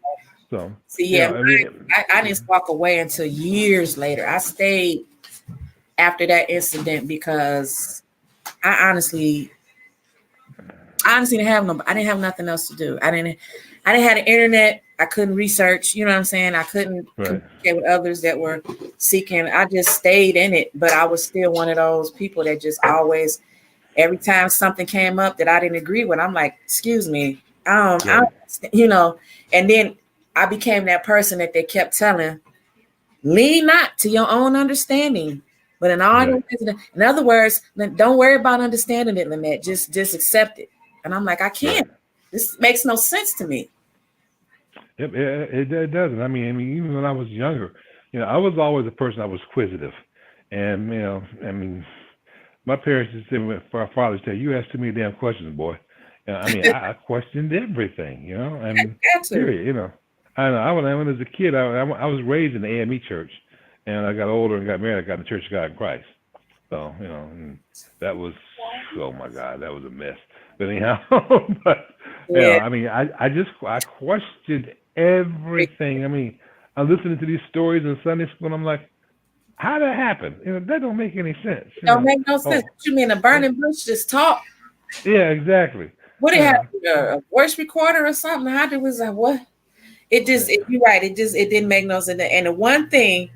Speaker 4: So
Speaker 1: see, I didn't walk away until years later. I stayed after that incident because I honestly didn't have I didn't have nothing else to do. I didn't have the internet. I couldn't research, you know what I'm saying? I couldn't communicate with others that were seeking. I just stayed in it, but I was still one of those people that just always, every time something came up that I didn't agree with, I'm like, excuse me, and then I became that person that they kept telling, lean not to your own understanding, but in other words, don't worry about understanding it, Lynette. Just accept it. And I'm like, I can't. This makes no sense to me.
Speaker 4: It doesn't. I mean, even when I was younger, I was always a person that was inquisitive, and I mean, my parents just said, for our fathers say, you ask too many damn questions, boy. I mean, I questioned everything, I mean, period. I know. When I was a kid, I was raised in the AME church, and I got older and got married. I got in the Church of God in Christ. So and that was, oh my God, that was a mess. But anyhow, I mean, I questioned everything. I mean, I'm listening to these stories in Sunday school, and I'm like, how did that happen? That don't make any sense.
Speaker 1: Don't make no sense. What you mean, a burning bush just talk?
Speaker 4: Yeah, exactly.
Speaker 1: What it have a voice recorder or something? How did was that? What? It just, you're right. It didn't make no sense. And the one thing,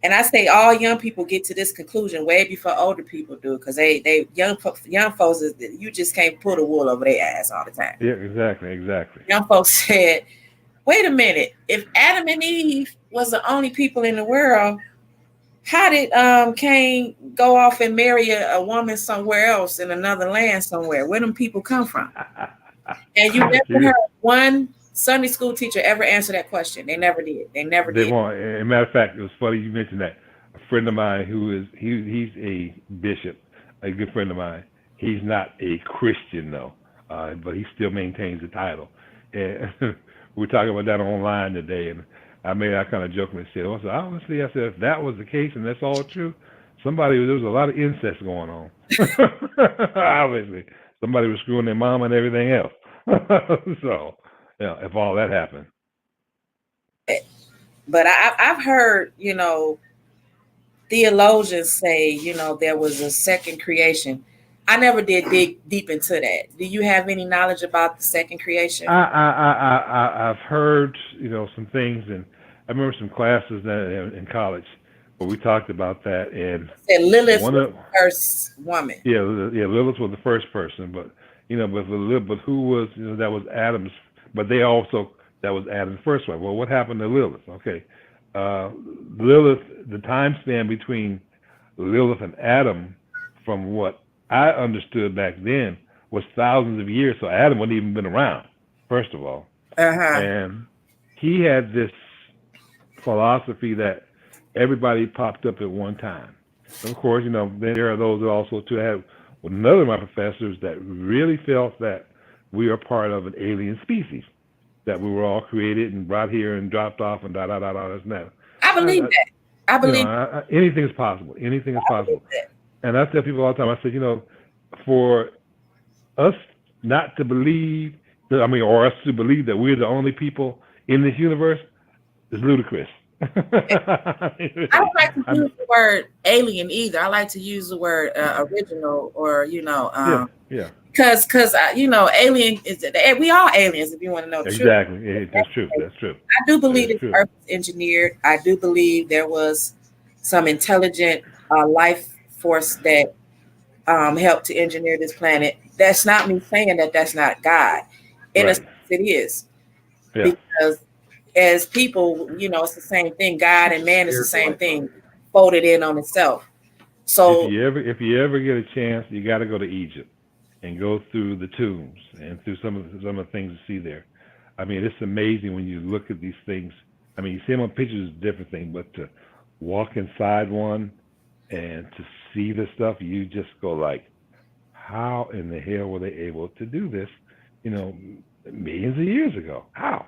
Speaker 1: And I say all young people get to this conclusion way before older people do, because they young folks you just can't put a wool over their ass all the time.
Speaker 4: Yeah, exactly.
Speaker 1: Young folks said, "Wait a minute! If Adam and Eve was the only people in the world, how did Cain go off and marry a woman somewhere else in another land somewhere? Where them people come from?" And you never heard one Sunday school teacher ever answer that question. They never did. They
Speaker 4: won't. As a matter of fact, it was funny you mentioned that. A friend of mine he's a bishop, a good friend of mine. He's not a Christian though, but he still maintains the title. And we were talking about that online today, and I kind of jokingly said, "Well, so honestly, I said if that was the case and that's all true, there was a lot of incest going on. Obviously, somebody was screwing their mom and everything else. So." Yeah, if all that happened.
Speaker 1: But I've heard, theologians say, there was a second creation. I never did dig deep into that. Do you have any knowledge about the second creation?
Speaker 4: I've heard, some things, and I remember some classes in college where we talked about that. And
Speaker 1: Lilith was the first woman.
Speaker 4: Yeah, Lilith was the first person, but who was, that was Adam's. But that was Adam's first wife. Well, what happened to Lilith? Okay. Lilith, the time span between Lilith and Adam, from what I understood back then, was thousands of years. So Adam wouldn't even been around, first of all. And he had this philosophy that everybody popped up at one time. And of course, then there are those also too. I had another of my professors that really felt that we are part of an alien species, that we were all created and brought here and dropped off and this and that.
Speaker 1: I believe that. I believe
Speaker 4: anything is possible. Anything is possible. And I tell people all the time, I said, for us not to believe, or us to believe that we're the only people in this universe is ludicrous.
Speaker 1: I don't like to use the word alien either. I like to use the word original, or
Speaker 4: yeah.
Speaker 1: Because alien is, we are aliens, if you want to know the truth.
Speaker 4: Exactly. That's true.
Speaker 1: I do believe that the earth was engineered. I do believe there was some intelligent life force that helped to engineer this planet. That's not me saying that that's not God. In a sense, it is. Yeah. Because as people, it's the same thing. God and man is the same thing, folded in on itself. So
Speaker 4: if you ever get a chance, you got to go to Egypt and go through the tombs and through some of the things you see there. It's amazing when you look at these things. You see them on pictures, is a different thing, but to walk inside one and to see the stuff, you just go like, how in the hell were they able to do this, millions of years ago? How?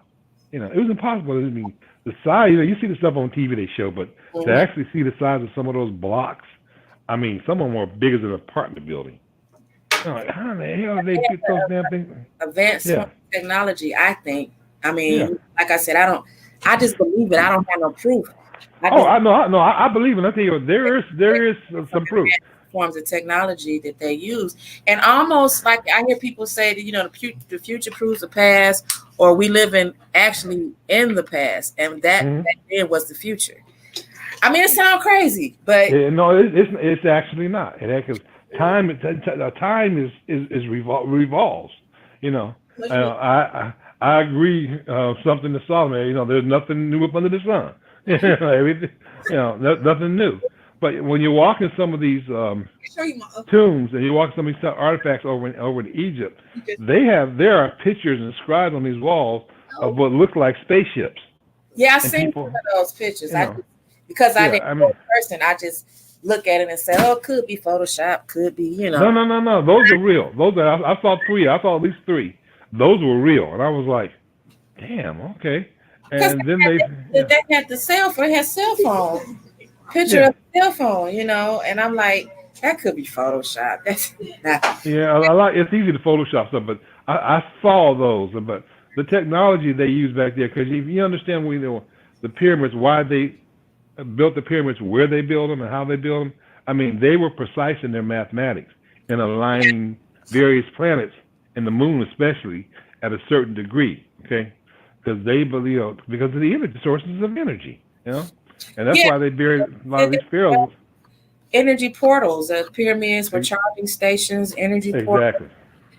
Speaker 4: It was impossible. The size, you see the stuff on TV they show, but to actually see the size of some of those blocks, some of them are bigger than an apartment building. Like, how in the hell did they get those damn things?
Speaker 1: Advanced technology, I think. Like I said, I just believe it. I don't have no proof.
Speaker 4: I know. I believe it. I tell you, there is some proof.
Speaker 1: Forms of technology that they use, and almost like I hear people say that the future proves the past, or we live in the past, and that then was the future. It sounds crazy, but
Speaker 4: no, it's actually not. Because time is revolves. I agree. Something to Solomon. There's nothing new up under the sun. Everything, nothing new. But when you walk in some of these tombs and you walk some of these artifacts over in Egypt, there are pictures inscribed on these walls of what look like spaceships.
Speaker 1: Yeah, I've seen some of those pictures. Because I didn't know the person, I just look at it and say, "Oh, could be Photoshop, could be,
Speaker 4: No. Those are real. I saw 3. I saw at least 3. Those were real, and I was like, "Damn, okay." And then they
Speaker 1: had the cell phone. They had cell phone. Picture of a cell phone, and I'm like, that could be Photoshop. That's not.
Speaker 4: Yeah, it's easy to Photoshop stuff, but I saw those. But the technology they used back there, because if you understand the pyramids, why they built the pyramids, where they built them, and how they built them, they were precise in their mathematics in aligning various planets and the moon especially at a certain degree. Okay, because they believe because of the energy sources of energy, And that's why they buried a lot of these pharaohs.
Speaker 1: Energy portals. The pyramids were charging stations, energy portals.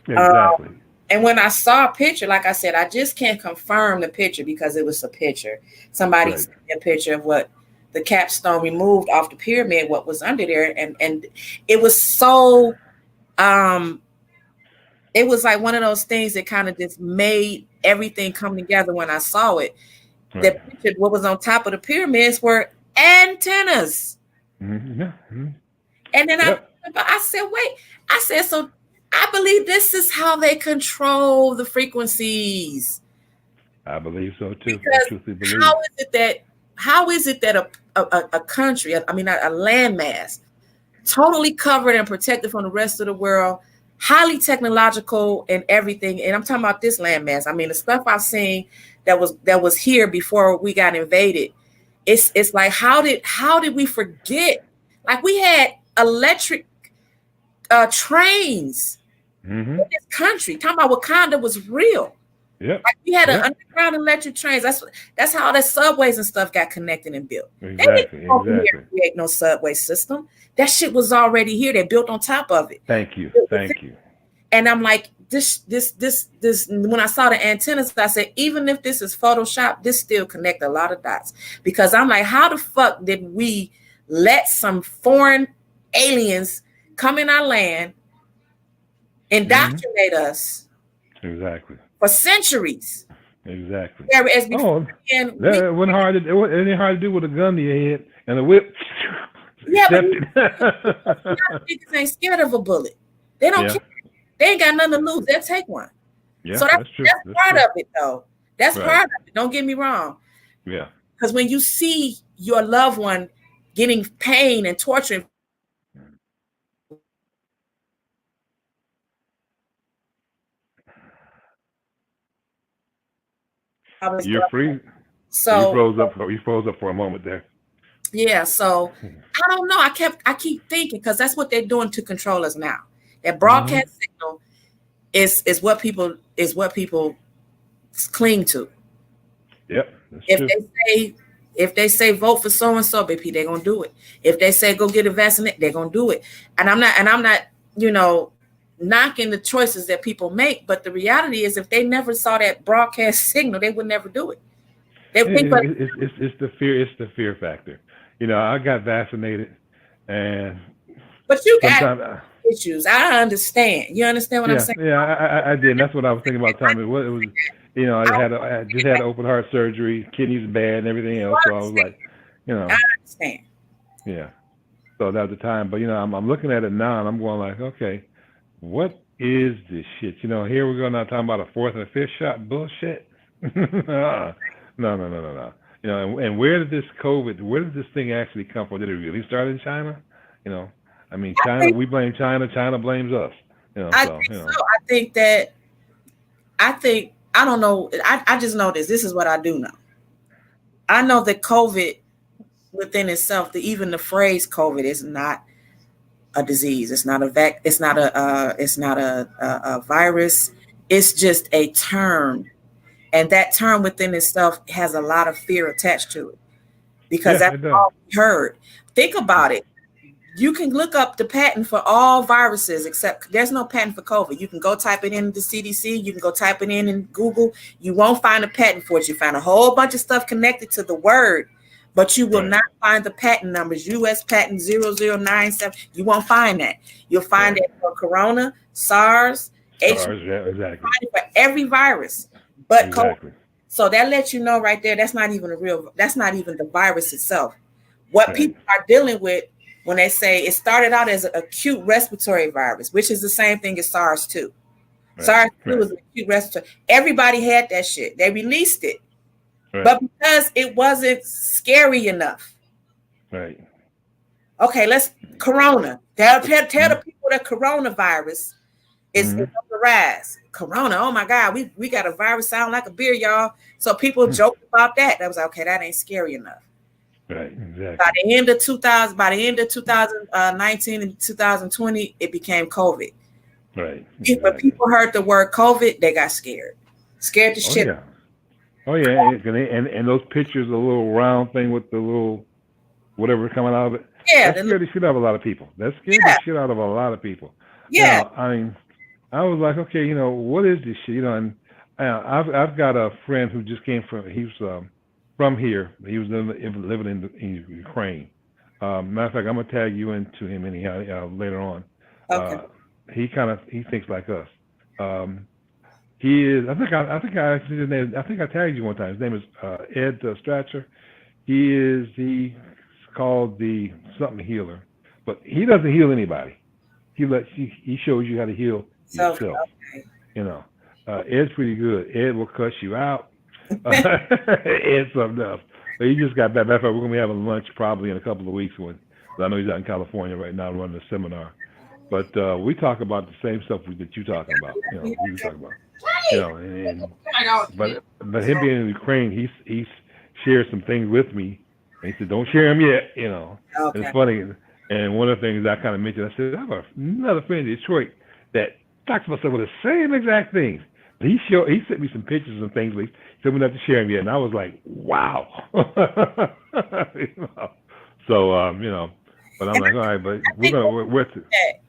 Speaker 4: Exactly.
Speaker 1: And when I saw a picture, like I said, I just can't confirm the picture because it was a picture. Somebody sent me a picture of what the capstone removed off the pyramid, what was under there. And it was so, it was like one of those things that kind of just made everything come together when I saw it. The picture, what was on top of the pyramids were antennas. And then I said, wait, I said, so I believe this is how they control the frequencies.
Speaker 4: I believe so too.
Speaker 1: Because how is it that a country, I mean, a landmass, totally covered and protected from the rest of the world, highly technological and everything, and I'm talking about this landmass. I mean, the stuff I've seen that was here before we got invaded. It's like how did we forget? Like we had electric trains in this country. Talking about Wakanda was real. Yeah, like we had an underground electric trains. That's how the subways and stuff got connected and built. Exactly. They didn't create no subway system. That shit was already here. They built on top of it.
Speaker 4: Thank you.
Speaker 1: And I'm like, this. When I saw the antennas, I said, even if this is Photoshop, this still connect a lot of dots. Because I'm like, how the fuck did we let some foreign aliens come in our land, indoctrinate us?
Speaker 4: Exactly.
Speaker 1: For centuries.
Speaker 4: Exactly.
Speaker 1: Whereas
Speaker 4: it wasn't hard to do with a gun to your head and a whip.
Speaker 1: Yeah, but niggas ain't scared of a bullet. They don't care. They ain't got nothing to lose. They'll take one. Yeah, so that's part of it, though. That's part of it. Don't get me wrong.
Speaker 4: Yeah.
Speaker 1: Because when you see your loved one getting pain and torture,
Speaker 4: you're free. So you froze up for a moment there.
Speaker 1: Yeah, so I don't know. I keep thinking because that's what they're doing to control us now. That broadcast signal is what people cling to.
Speaker 4: Yep.
Speaker 1: If they say vote for so and so, BP, they're gonna do it. If they say go get a vaccine, they're gonna do it. And I'm not, knocking the choices that people make, but the reality is if they never saw that broadcast signal, they would never do it.
Speaker 4: It's the fear factor. I got vaccinated,
Speaker 1: but you got issues. I understand. You understand what I'm saying?
Speaker 4: Yeah, I did. And that's what I was thinking about time. It was, I just had open heart surgery, kidneys bad, and everything else. So I was like,
Speaker 1: I understand.
Speaker 4: Yeah. So that was the time, but I'm looking at it now, and I'm going like, okay, what is this shit? Here we go now talking about a fourth and a fifth shot bullshit. No. And where did this thing actually come from? Did it really start in China? China, we blame China. China blames us.
Speaker 1: I don't know. I just know this. This is what I do know. I know that COVID within itself, even the phrase COVID is not a disease. It's not a virus. It's just a term. And that term within itself has a lot of fear attached to it because that's all we heard. Think about it. You can look up the patent for all viruses, except there's no patent for COVID. You can go type it in the CDC. You can go type it in Google. You won't find a patent for it. You find a whole bunch of stuff connected to the word, but you will not find the patent numbers. U.S. patent 0097. You won't find that. You'll find it for Corona, SARS, HIV.
Speaker 4: Yeah, exactly.
Speaker 1: For every virus. But COVID. So that lets you know right there, that's not even the virus itself. What people are dealing with when they say it started out as an acute respiratory virus, which is the same thing as SARS-2. SARS-2 was an acute respiratory. Everybody had that shit. They released it. But because it wasn't scary enough.
Speaker 4: Right.
Speaker 1: Okay, Corona. Tell the people that coronavirus is on the rise. Corona, oh my God, we got a virus sound like a beer, y'all. So people joked about that. That was okay, that ain't scary enough.
Speaker 4: Right, exactly.
Speaker 1: By the end of 2019 and 2020, it became COVID.
Speaker 4: Right.
Speaker 1: When people heard the word COVID, they got scared. Scared to shit.
Speaker 4: Yeah. Oh yeah, and those pictures, the little round thing with the little whatever coming out of it.
Speaker 1: Yeah,
Speaker 4: That scared the shit out of a lot of people. That scared
Speaker 1: yeah,
Speaker 4: the shit out of a lot of people.
Speaker 1: yeah.
Speaker 4: I mean, I was like, okay, what is this shit? And I've got a friend who just came from. He's from here. He was living in Ukraine. Matter of fact, I'm gonna tag you into him anyhow later on.
Speaker 1: Okay.
Speaker 4: He thinks like us. He is. I think I his name. I think I tagged you one time. His name is Ed Stratcher. He's called the something healer, but he doesn't heal anybody. He shows you how to heal yourself. Okay. Ed's pretty good. Ed will cuss you out. Ed's something else. But he just got back. We're gonna be having lunch probably in a couple of weeks I know he's out in California right now running a seminar. But we talk about the same stuff that you're talking about. We were talking about. But him being in Ukraine, he's shared some things with me. And he said, "Don't share them yet." Okay. And it's funny. And one of the things I kind of mentioned, I said, I have another friend in Detroit that talks about some of the same exact things. He sent me some pictures and things. But he said we not to share them yet, and I was like, "Wow." So but I'm like, all right, but we're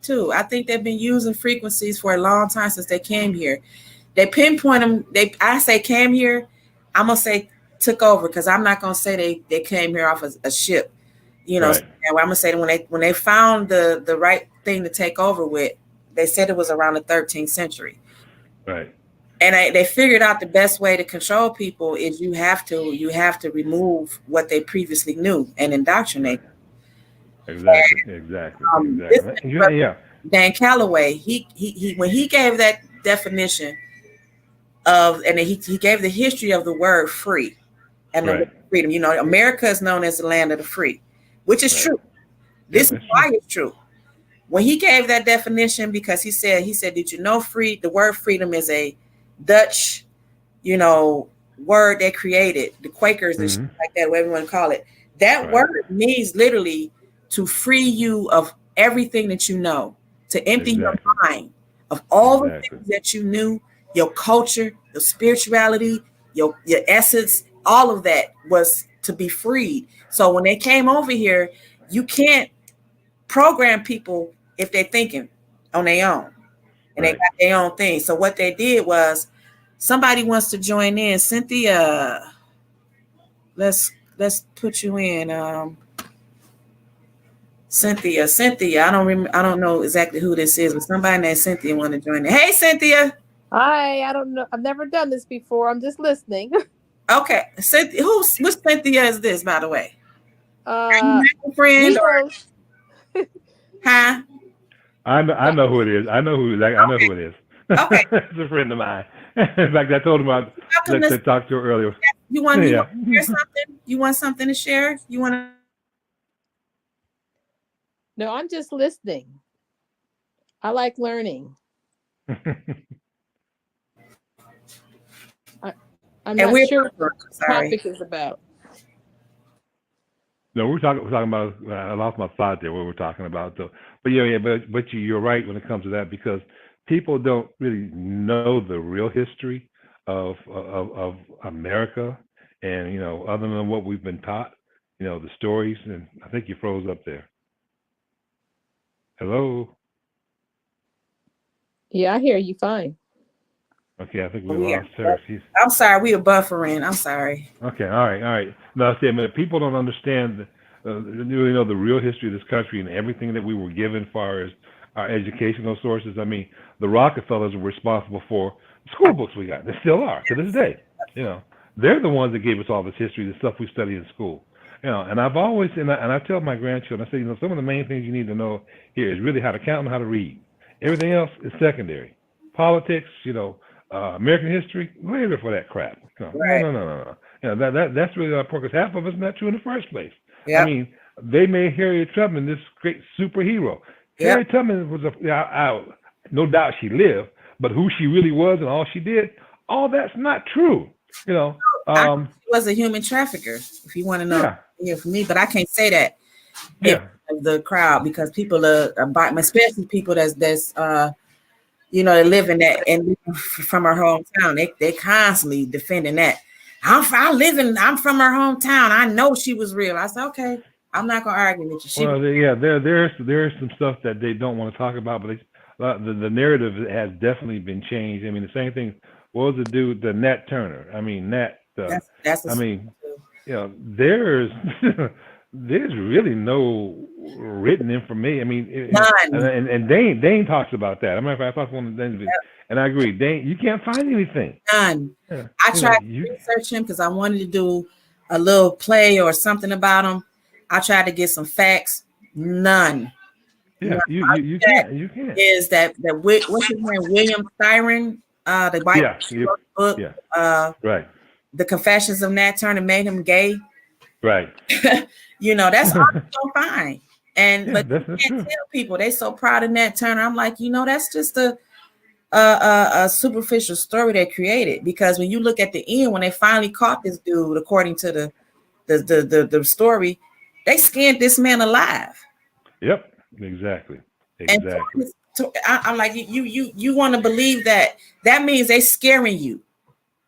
Speaker 1: too. I think they've been using frequencies for a long time since they came here. They pinpoint them. I say came here. I'm gonna say took over because I'm not gonna say they came here off a ship. Right. So I'm gonna say that when they found the right thing to take over with, they said it was around the 13th century.
Speaker 4: Right.
Speaker 1: And they figured out the best way to control people is you have to remove what they previously knew and indoctrinate them.
Speaker 4: Exactly. Yeah.
Speaker 1: Dan Calloway, he when he gave that definition of, and he gave the history of the word free and the freedom. America is known as the land of the free, which is true. This is why it's true. When he gave that definition, because he said, did you know the word freedom is a Dutch, word they created, the Quakers and shit like that, whatever you want to call it. That word means literally to free you of everything that you know, to empty your mind of all the things that you knew, your culture, your spirituality, your essence, all of that was to be freed. So when they came over here, you can't program people if they're thinking on their own and they got their own thing. So what they did was, somebody wants to join in. Cynthia, let's put you in. Cynthia, I don't know exactly who this is, but somebody named Cynthia want to join in. Hey, Cynthia.
Speaker 5: Hi, I don't know. I've never done this before. I'm just listening.
Speaker 1: Okay, Cynthia. Which Cynthia is this, by the way?
Speaker 5: Friend
Speaker 1: or? Huh?
Speaker 4: I know who it is. I know who it is.
Speaker 1: Okay,
Speaker 4: it's a friend of mine. In fact, I told him I talked to her earlier.
Speaker 1: You want to share something? You want something to share? You want to?
Speaker 5: No, I'm just listening. I like learning. I'm not sure what the topic is about.
Speaker 4: No, we're talking about. I lost my thought there. What we're talking about, though. But but you're right when it comes to that, because people don't really know the real history of America, and other than what we've been taught, the stories. And I think you froze up there. Hello.
Speaker 5: Yeah, I hear you fine.
Speaker 4: Okay, I think we lost her.
Speaker 1: I'm sorry, we were buffering. I'm sorry.
Speaker 4: Okay, all right. No, people don't understand, really know the real history of this country and everything that we were given as far as our educational sources. I mean, the Rockefellers were responsible for the school books we got. They still are to this day. They're the ones that gave us all this history, the stuff we study in school. And I've always, and I tell my grandchildren, I say, some of the main things you need to know here is really how to count and how to read. Everything else is secondary. Politics, American history, later for that crap. No. That's really our because half of it's not true in the first place. Yep. I mean, they made Harriet Tubman this great superhero. Yep. Harriet Tubman was no doubt she lived, but who she really was and all she did, all that's not true. She
Speaker 1: was a human trafficker, if you want to know. Yeah, for me, but I can't say that. The crowd, because people are especially people that's that live in that and from our hometown, they constantly defending that. I'm from her hometown. I know she was real. I said, okay, I'm not gonna argue with you.
Speaker 4: Well, there's some stuff that they don't want to talk about, but the narrative has definitely been changed. I mean, the same thing. What was the dude, the Nat Turner? I mean, there's there's really no written information. I mean,
Speaker 1: none.
Speaker 4: and Dane talks about that. I remember I talked to one of Dane's, and I agree. Dane, you can't find anything.
Speaker 1: None. I tried to research him because I wanted to do a little play or something about him. I tried to get some facts. None.
Speaker 4: Yeah, you can't.
Speaker 1: Is that what's his name? William Styron, the Bible book.
Speaker 4: Yeah. Right.
Speaker 1: The Confessions of Nat Turner made him gay.
Speaker 4: Right.
Speaker 1: That's all you're gonna find. And but you can't
Speaker 4: true.
Speaker 1: tell people they so proud of Nat Turner. I'm like, that's just a superficial story they created, because when you look at the end, when they finally caught this dude, according to the story, they skinned this man alive.
Speaker 4: Yep. Exactly. And
Speaker 1: I'm like, you want to believe that means they scaring you.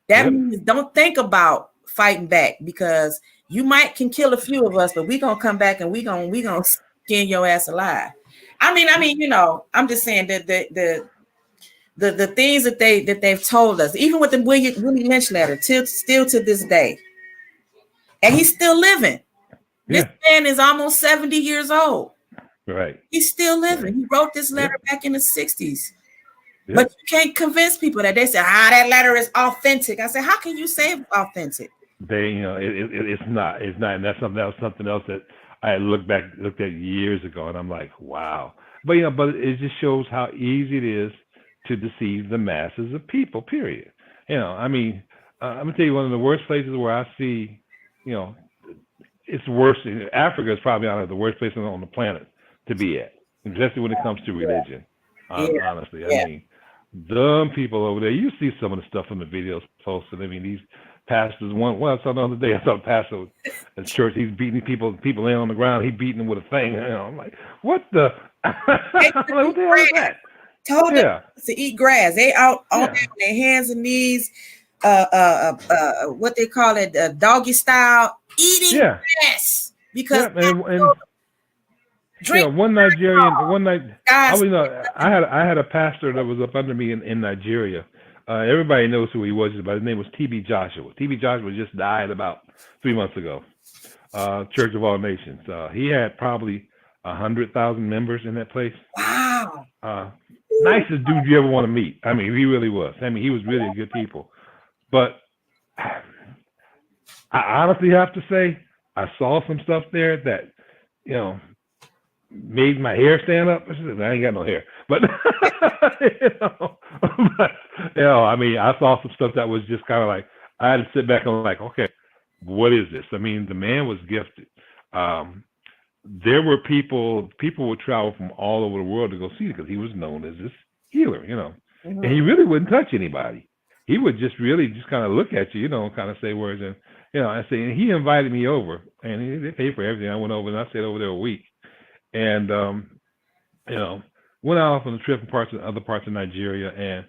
Speaker 1: That means don't think about fighting back, because you can kill a few of us, but we gonna come back and we gonna skin your ass alive. I mean, I'm just saying that the things that they've told us, even with the Willie Lynch letter, still to this day, and he's still living.
Speaker 4: Yeah.
Speaker 1: This man is almost 70 years old.
Speaker 4: Right.
Speaker 1: He's still living. He wrote this letter back in the 60s.
Speaker 4: Yeah.
Speaker 1: But you can't convince people that. They say, that letter is authentic. I said, how can you say it's authentic?
Speaker 4: It's not, and that's something else that I looked at years ago, and I'm like, wow. But it just shows how easy it is to deceive the masses of people. Period. I'm gonna tell you, one of the worst places where I see, it's worse. Africa is probably the worst place on the planet to be at, especially when it comes to religion. Honestly, I mean, dumb people over there. You see some of the stuff in the videos posted. I mean, these pastors. I saw the other day. I saw a pastor at church. He's beating people laying on the ground. He beating them with a thing. I'm like, what the? What the hell is that?
Speaker 1: Told them to eat grass. They out on their hands and knees. What they call it, doggy style, eating grass, because
Speaker 4: one night I had a pastor that was up under me in Nigeria. Everybody knows who he was, but his name was TB Joshua. TB Joshua just died about 3 months ago. Church of All Nations. He had probably 100,000 members in that place.
Speaker 1: Wow.
Speaker 4: Nicest dude you ever want to meet. I mean, he really was. I mean, he was really good people. But I honestly have to say, I saw some stuff there that, made my hair stand up. I ain't got no hair, but I mean, I saw some stuff that was just kind of like, I had to sit back and like, okay, what is this? I mean, the man was gifted. There were people would travel from all over the world to go see it, because he was known as this healer, and he really wouldn't touch anybody. He would just kind of look at you, kind of say words, and and he invited me over, and they paid for everything. I went over and I stayed over there a week, and went off on a trip in other parts of Nigeria, and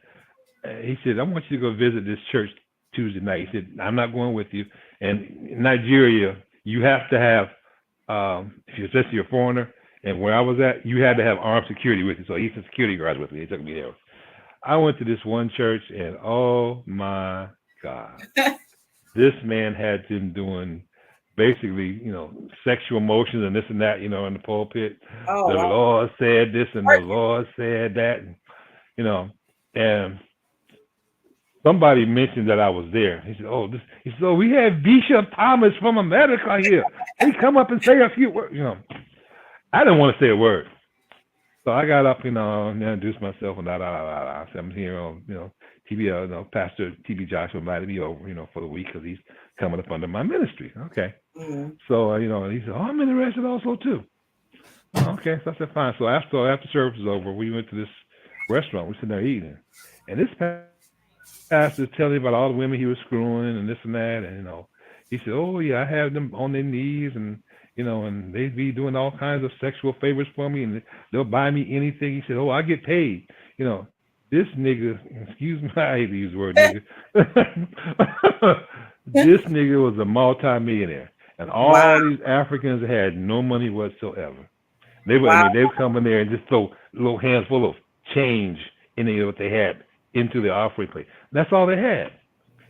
Speaker 4: he said, I want you to go visit this church Tuesday night. He said, I'm not going with you. And in Nigeria, you have to have, if you're a foreigner, and where I was at, you had to have armed security with you. So he sent security guards with me. They took me there. I went to this one church, and oh my God, this man had them doing basically, sexual motions and this and that, in the pulpit. The Lord said this and the Lord said that, and somebody mentioned that I was there. He said, we have Bishop Thomas from America here. He come up and say a few words, I didn't want to say a word. So I got up, and introduced myself, and I said, I'm here on, TB, Pastor TB Joshua invited me over, for the week, because he's coming up under my ministry. Okay. Mm-hmm. So, he said, I'm interested also too. Okay. So I said, fine. So after service was over, we went to this restaurant. We sitting there eating, and this pastor telling me about all the women he was screwing and this and that, and he said, oh yeah, I have them on their knees, and and they'd be doing all kinds of sexual favors for me, and they'll buy me anything. He said, oh, I get paid. This nigga, excuse me, I hate to use the word nigga. This nigga was a multi-millionaire, and all these Africans had no money whatsoever. They would, I mean, they would come in there and just throw a little handful of change in what they had into the offering plate. That's all they had,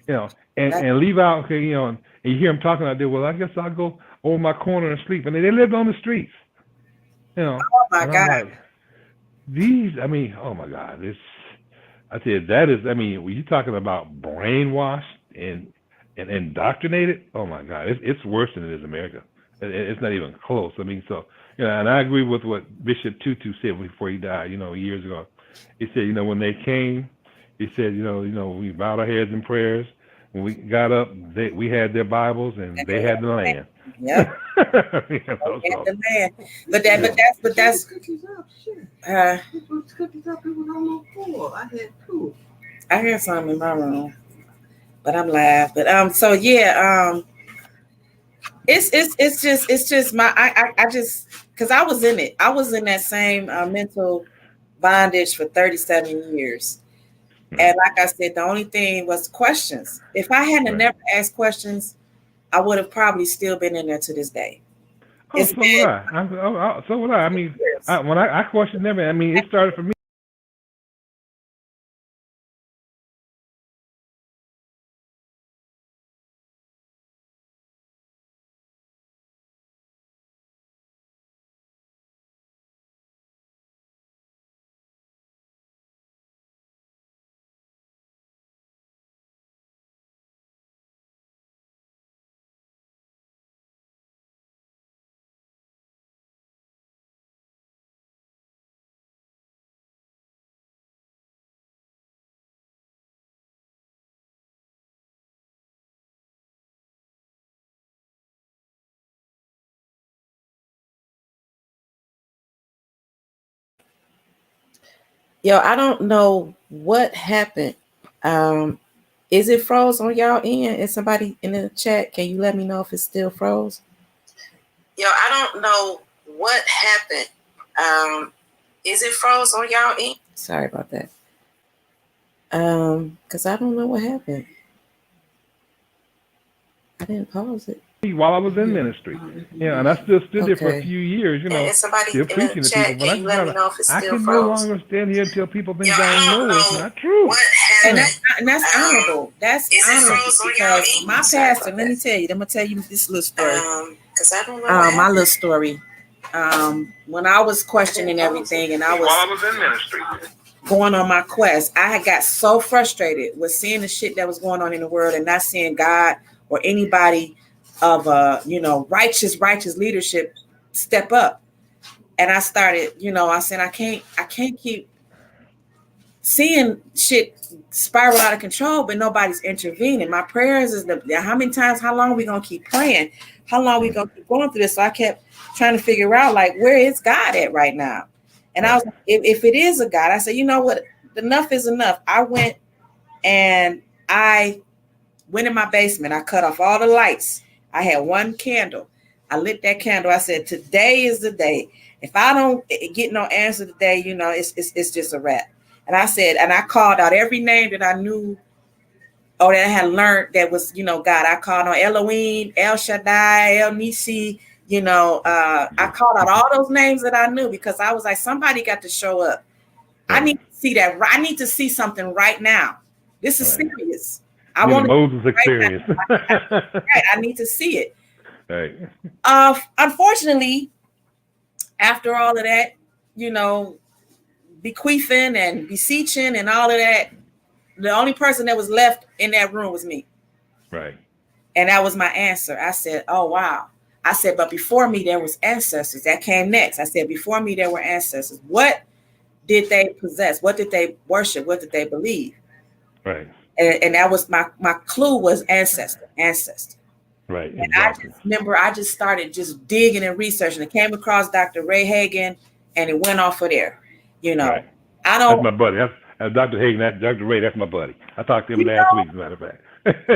Speaker 4: you know, and leave out, okay, you know, and you hear them talking out there. Well, I guess I'll go over my corner and sleep, and they lived on the streets, you know.
Speaker 1: Oh my God!
Speaker 4: Like, these, I mean, oh my God, this. I tell you, that is, I mean, when you're talking about brainwashed and indoctrinated, oh my God, it's worse than it is America. It's not even close. I mean, so, you know, and I agree with what Bishop Tutu said before he died, you know, years ago. He said, you know, when they came, he said, you know, we bowed our heads in prayers. When we got up, we had their Bibles and they had the land.
Speaker 1: Yep.
Speaker 4: You know,
Speaker 1: they had the land. But that's
Speaker 6: cookies up. Shit. Cookies up. It was almost full. I had two.
Speaker 1: I had some in my room, but I'm live. But so yeah, it's just my I just because I was in it. I was in that same mental bondage for 37 years. And like I said, the only thing was questions. If I hadn't never asked questions, I would have probably still been in there to this day.
Speaker 4: Oh, so would I. So would I. I mean, when I questioned everything, I mean, it started for me.
Speaker 1: Yo, I don't know what happened. Is it froze on y'all end? Is somebody in the chat? Can you let me know if it's still froze? Yo, I don't know what happened. Is it froze on y'all end? Sorry about that. Because I don't know what happened. I didn't pause it.
Speaker 4: While I was in ministry, and I still stood there for a few years, you know, still preaching to people. But I can no longer stand here and tell people things I know it's not true.
Speaker 1: And that's honorable. That's honorable because my pastor. Let me tell you. I'm gonna tell you this little story. Because I don't know my little story. When I was questioning everything, and I was in ministry, going on my quest, I had got so frustrated with seeing the shit that was going on in the world and not seeing God or anybody of righteous leadership step up. And I started, I said, I can't keep seeing shit spiral out of control, but nobody's intervening. My prayers is how long are we gonna keep praying? How long are we gonna keep going through this? So I kept trying to figure out, like, where is God at right now? And I was like, if it is a God, I said, you know what, enough is enough. I went in my basement. I cut off all the lights. I had one candle. I lit that candle. I said, today is the day. If I don't get no answer today, it's just a wrap. And I said, and I called out every name that I knew or that I had learned that was, God. I called on Elohim, El Shaddai, El Nisi, I called out all those names that I knew because I was like, somebody got to show up. I need to see that. I need to see something right now. This is serious. I want
Speaker 4: Moses experience.
Speaker 1: Right, I need to see it.
Speaker 4: Right.
Speaker 1: Unfortunately, after all of that, bequeathing and beseeching and all of that, the only person that was left in that room was me.
Speaker 4: Right.
Speaker 1: And that was my answer. I said, oh, wow. I said, but before me, there was ancestors. That came next. I said, before me, there were ancestors. What did they possess? What did they worship? What did they believe?
Speaker 4: Right.
Speaker 1: And that was my clue was ancestor.
Speaker 4: Right.
Speaker 1: And exactly. I just started just digging and researching. I came across Dr. Ray Hagan, and it went off of there. Right.
Speaker 4: That's my buddy. That's Dr. Hagan. Dr. Ray. That's my buddy. I talked to him last week, as a matter of fact.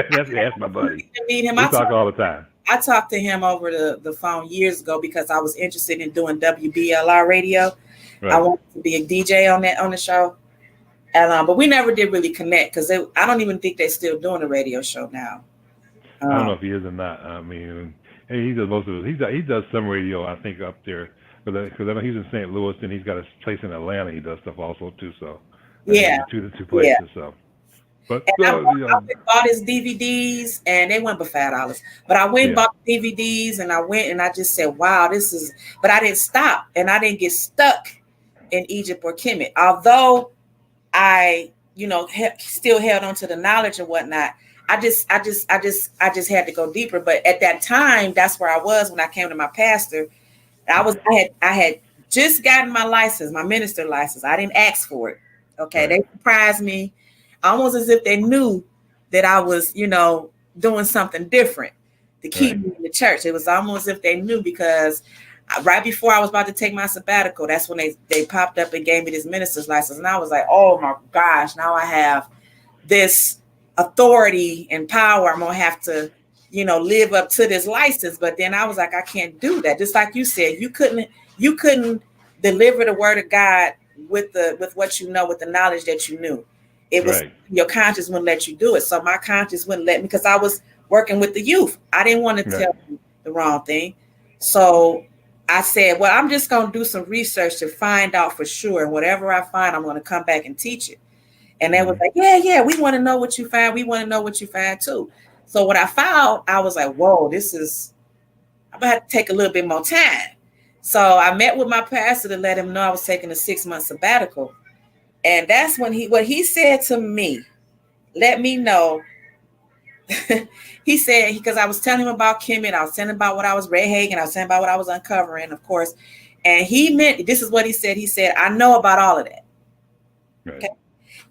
Speaker 4: that's my buddy. We talk all the time.
Speaker 1: I talked to him over the phone years ago because I was interested in doing WBLR radio. Right. I wanted to be a DJ on the show. And, but we never did really connect because I don't even think they're still doing a radio show now.
Speaker 4: I don't know if he is or not. I mean, he does most of it. He does some radio, I think, up there because I know he's in St. Louis and he's got a place in Atlanta. He does stuff also too. So
Speaker 1: Yeah,
Speaker 4: the two places. So, but
Speaker 1: and I went and bought his DVDs, and they went for $5. But I went and bought DVDs, and I went and I just said, "Wow, this is." But I didn't stop, and I didn't get stuck in Egypt or Kemet, although I, still held on to the knowledge and whatnot. I just had to go deeper. But at that time, that's where I was when I came to my pastor. I had just gotten my license, my minister license. I didn't ask for it. Okay, They surprised me, almost as if they knew that I was, doing something different to keep me in the church. It was almost as if they knew, because right before I was about to take my sabbatical, that's when they popped up and gave me this minister's license. And I was like, oh my gosh, now I have this authority and power. I'm going to have to, live up to this license. But then I was like, I can't do that. Just like you said, you couldn't deliver the word of God with what with the knowledge that you knew. It was your conscience wouldn't let you do it. So my conscience wouldn't let me, because I was working with the youth. I didn't want to tell you the wrong thing. So I said, well, I'm just going to do some research to find out for sure. And whatever I find, I'm going to come back and teach it. And they was like, yeah, we want to know what you find. We want to know what you find too. So what I found, I was like, whoa, I'm going to have to take a little bit more time. So I met with my pastor to let him know I was taking a 6-month sabbatical. And that's when what he said to me, let me know. He said, because I was telling him about Kemet, I was telling him about what I was Red Hagen, I was telling him about what I was uncovering, of course. And this is what he said. He said, I know about all of that.
Speaker 4: Right.
Speaker 1: Okay.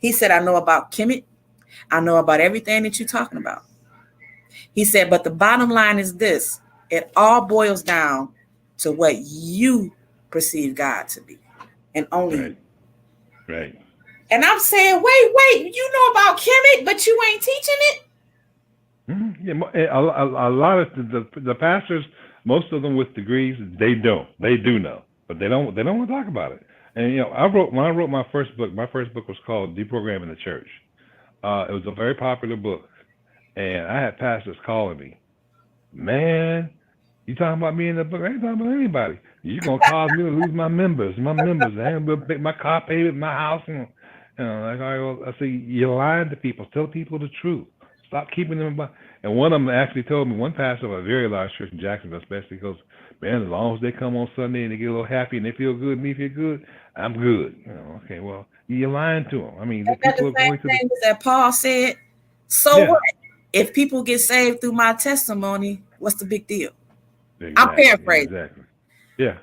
Speaker 1: He said, I know about Kemet. I know about everything that you're talking about. He said, but the bottom line is this. It all boils down to what you perceive God to be, and only you.
Speaker 4: Right.
Speaker 1: And I'm saying, wait, you know about Kemet, but you ain't teaching it?
Speaker 4: Mm-hmm. Yeah, a lot of the pastors, most of them with degrees, they do know, but they don't want to talk about it. And when I wrote my first book was called Deprogramming the Church. It was a very popular book, and I had pastors calling me, man, you talking about me in the book? I ain't talking about anybody. You're gonna cause me to lose my members. I ain't gonna make my car payment, my house, and I say, you're lying to people. Tell people the truth. Stop keeping them about. And one of them actually told me, one pastor of a very large church in Jacksonville, especially, goes, man, as long as they come on Sunday and they get a little happy and they feel good, me feel good, I'm good. Okay, well, you're lying to them. I mean, the people are going to the.
Speaker 1: That Paul said. So what? If people get saved through my testimony, what's the big deal?
Speaker 4: Exactly,
Speaker 1: I'm paraphrasing.
Speaker 4: Exactly. Yeah.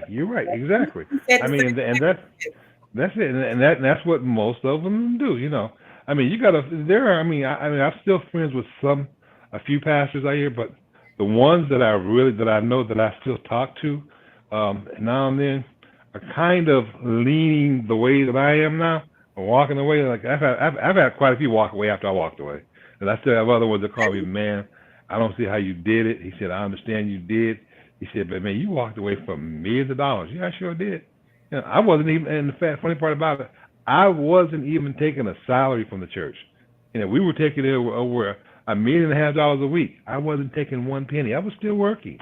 Speaker 4: You're right. Exactly. I mean, and that's it, and that's what most of them do. I mean, I'm still friends with a few pastors out here, but the ones that I know that I still talk to now and then are kind of leaning the way that I am now, or walking away. Like I've had quite a few walk away after I walked away, and I still have other ones that call me, man, I don't see how you did it. He said, I understand you did. He said, but man, you walked away from millions of dollars. Yeah, I sure did. I wasn't even, and the funny part about it, I wasn't even taking a salary from the church. We were taking over $1.5 million a week. I wasn't taking one penny. I was still working.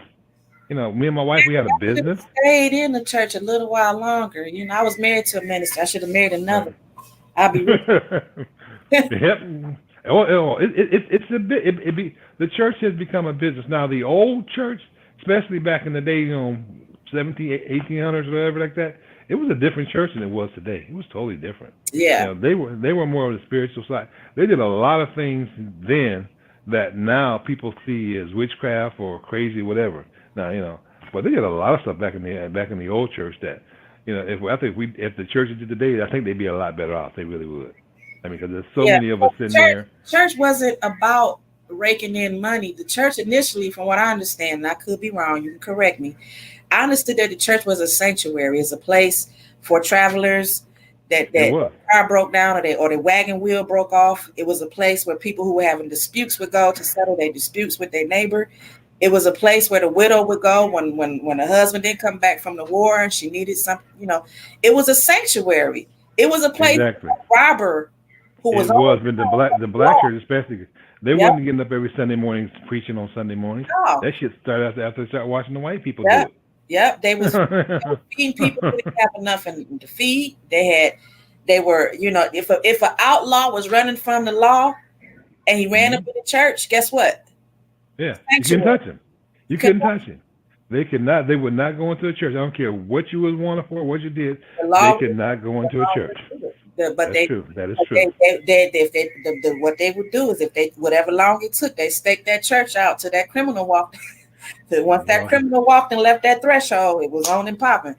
Speaker 4: Me and my wife, we had a business.
Speaker 1: Stayed in the church a little while longer. I was married to a minister. I should have married another. I'll be
Speaker 4: Yep. It's a bit. The church has become a business now. The old church, especially back in the day, 1800s, whatever like that, it was a different church than it was today. It was totally different.
Speaker 1: Yeah.
Speaker 4: They were more of the spiritual side. They did a lot of things then that now people see as witchcraft or crazy, whatever. Now, but they did a lot of stuff back in the old church that, if the churches did today, I think they'd be a lot better off. They really would. I mean, because there's so many of us in there.
Speaker 1: Church wasn't about raking in money. The church initially, from what I understand, and I could be wrong, you can correct me, I understood that the church was a sanctuary. It's a place for travelers that car broke down or their wagon wheel broke off. It was a place where people who were having disputes would go to settle their disputes with their neighbor. It was a place where the widow would go when the husband didn't come back from the war and she needed something. It was a sanctuary. It was a place where a robber who was
Speaker 4: It was, but the black church especially, they
Speaker 1: Yep.
Speaker 4: wasn't getting up every Sunday morning preaching on Sunday mornings.
Speaker 1: No.
Speaker 4: That shit started after they started watching the white people
Speaker 1: Yep.
Speaker 4: do
Speaker 1: Yep. They was
Speaker 4: it.
Speaker 1: feeding people who didn't have enough to feed. They were, you know, if an outlaw was running from the law and he ran up in the church, guess what?
Speaker 4: Yeah, you couldn't
Speaker 1: Sanctuary.
Speaker 4: touch him. You couldn't touch him. They could not. They would not go into a church. I don't care what you was wanted for, what you did.
Speaker 1: The law
Speaker 4: They could not go into a church.
Speaker 1: But
Speaker 4: That's true. That is true.
Speaker 1: What they would do is if they whatever long it took, they staked that church out to that criminal walked. Once that criminal walked and left that threshold, it was on and popping.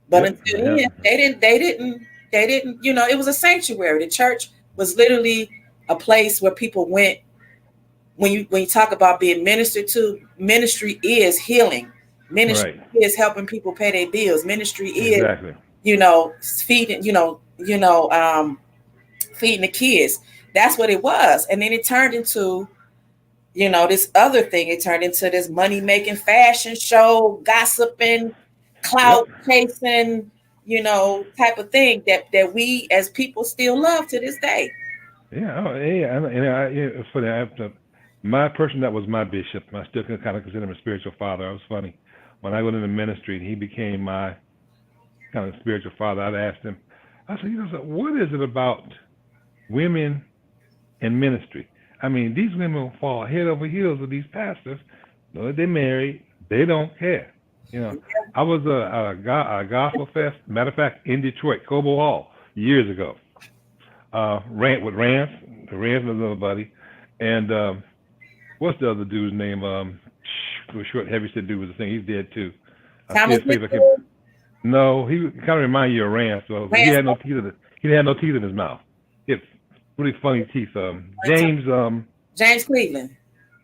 Speaker 1: But until then, they didn't. You know, it was a sanctuary. The church was literally a place where people went. When you talk about being ministered to, ministry is healing. Ministry is helping people pay their bills. Ministry is, you know, feeding. Feeding the kids. That's what it was. And then it turned into, you know, this other thing. It turned into this money-making fashion show, gossiping, clout chasing, you know, type of thing that we as people still love to this day.
Speaker 4: Yeah. Oh, yeah. And for that, my person that was my bishop, I still can kind of consider him a spiritual father. I was funny. When I went into ministry and he became my kind of spiritual father, I'd asked him, I said, you know, what is it about women in ministry? I mean, these women will fall head over heels with these pastors. You know, they're married. They don't care. You know, I was a gospel fest, matter of fact, in Detroit, Cobo Hall, years ago. With Rance, the Rance was another buddy. And what's the other dude's name? The short, heavy-set dude was the thing. He's dead, too. No, he kind of reminded you of Rance. So he had no teeth. He had no teeth in his mouth. He had really funny teeth.
Speaker 1: James Cleveland.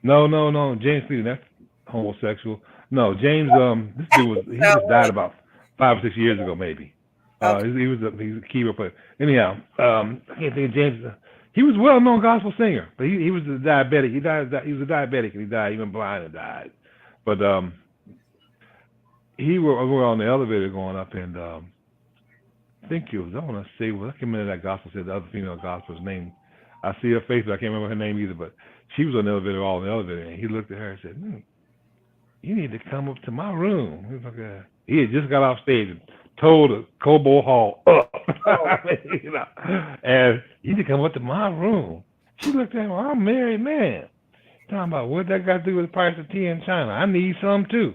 Speaker 4: No, James Cleveland. That's homosexual. No, James. This dude he just died about 5 or 6 years ago, maybe. He was a keyboard player. Anyhow, I can't think of James. He was a well-known gospel singer, but he was a diabetic. He was a diabetic, and he died. He went blind and died. But we were on the elevator going up, and I think it was, I want to say, well, I can't remember that gospel said, the other female gospel's name. I see her face, but I can't remember her name either. But she was on the elevator, all in the elevator, and he looked at her and said, you need to come up to my room. He was like, he had just got off stage and told the Cobo Hall up. You know, and you need to come up to my room. She looked at him, I'm a married man. Talking about what that got to do with the price of tea in China. I need some too.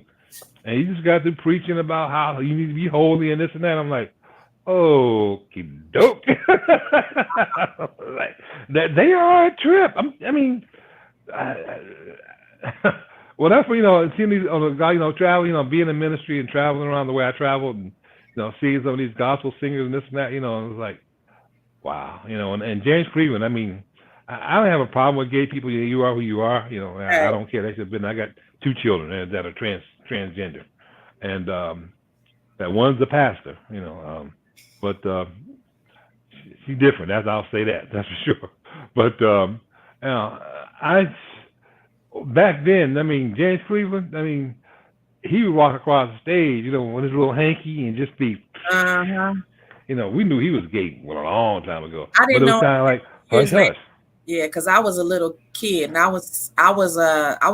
Speaker 4: And he just got through preaching about how you need to be holy and this and that. I'm like, okie doke. Like, they are a trip. I mean, well, that's what, you know, seeing these, you know, travel, you know, being in ministry and traveling around the way I traveled and, you know, seeing some of these gospel singers and this and that, you know, it was like, wow, you know, and James Cleveland, I mean, I don't have a problem with gay people. You are who you are, you know, I don't care. That's just been, I got 2 children that are transgender, and that one's the pastor, you know, but she's different. I'll say that's for sure. But you know, back then, I mean, James Cleveland, I mean, he would walk across the stage, you know, with his little hanky and just be, you know, we knew he was gay a long time ago.
Speaker 1: I didn't know.
Speaker 4: But it was kind of like hush hush.
Speaker 1: Yeah, because I was a little kid and I was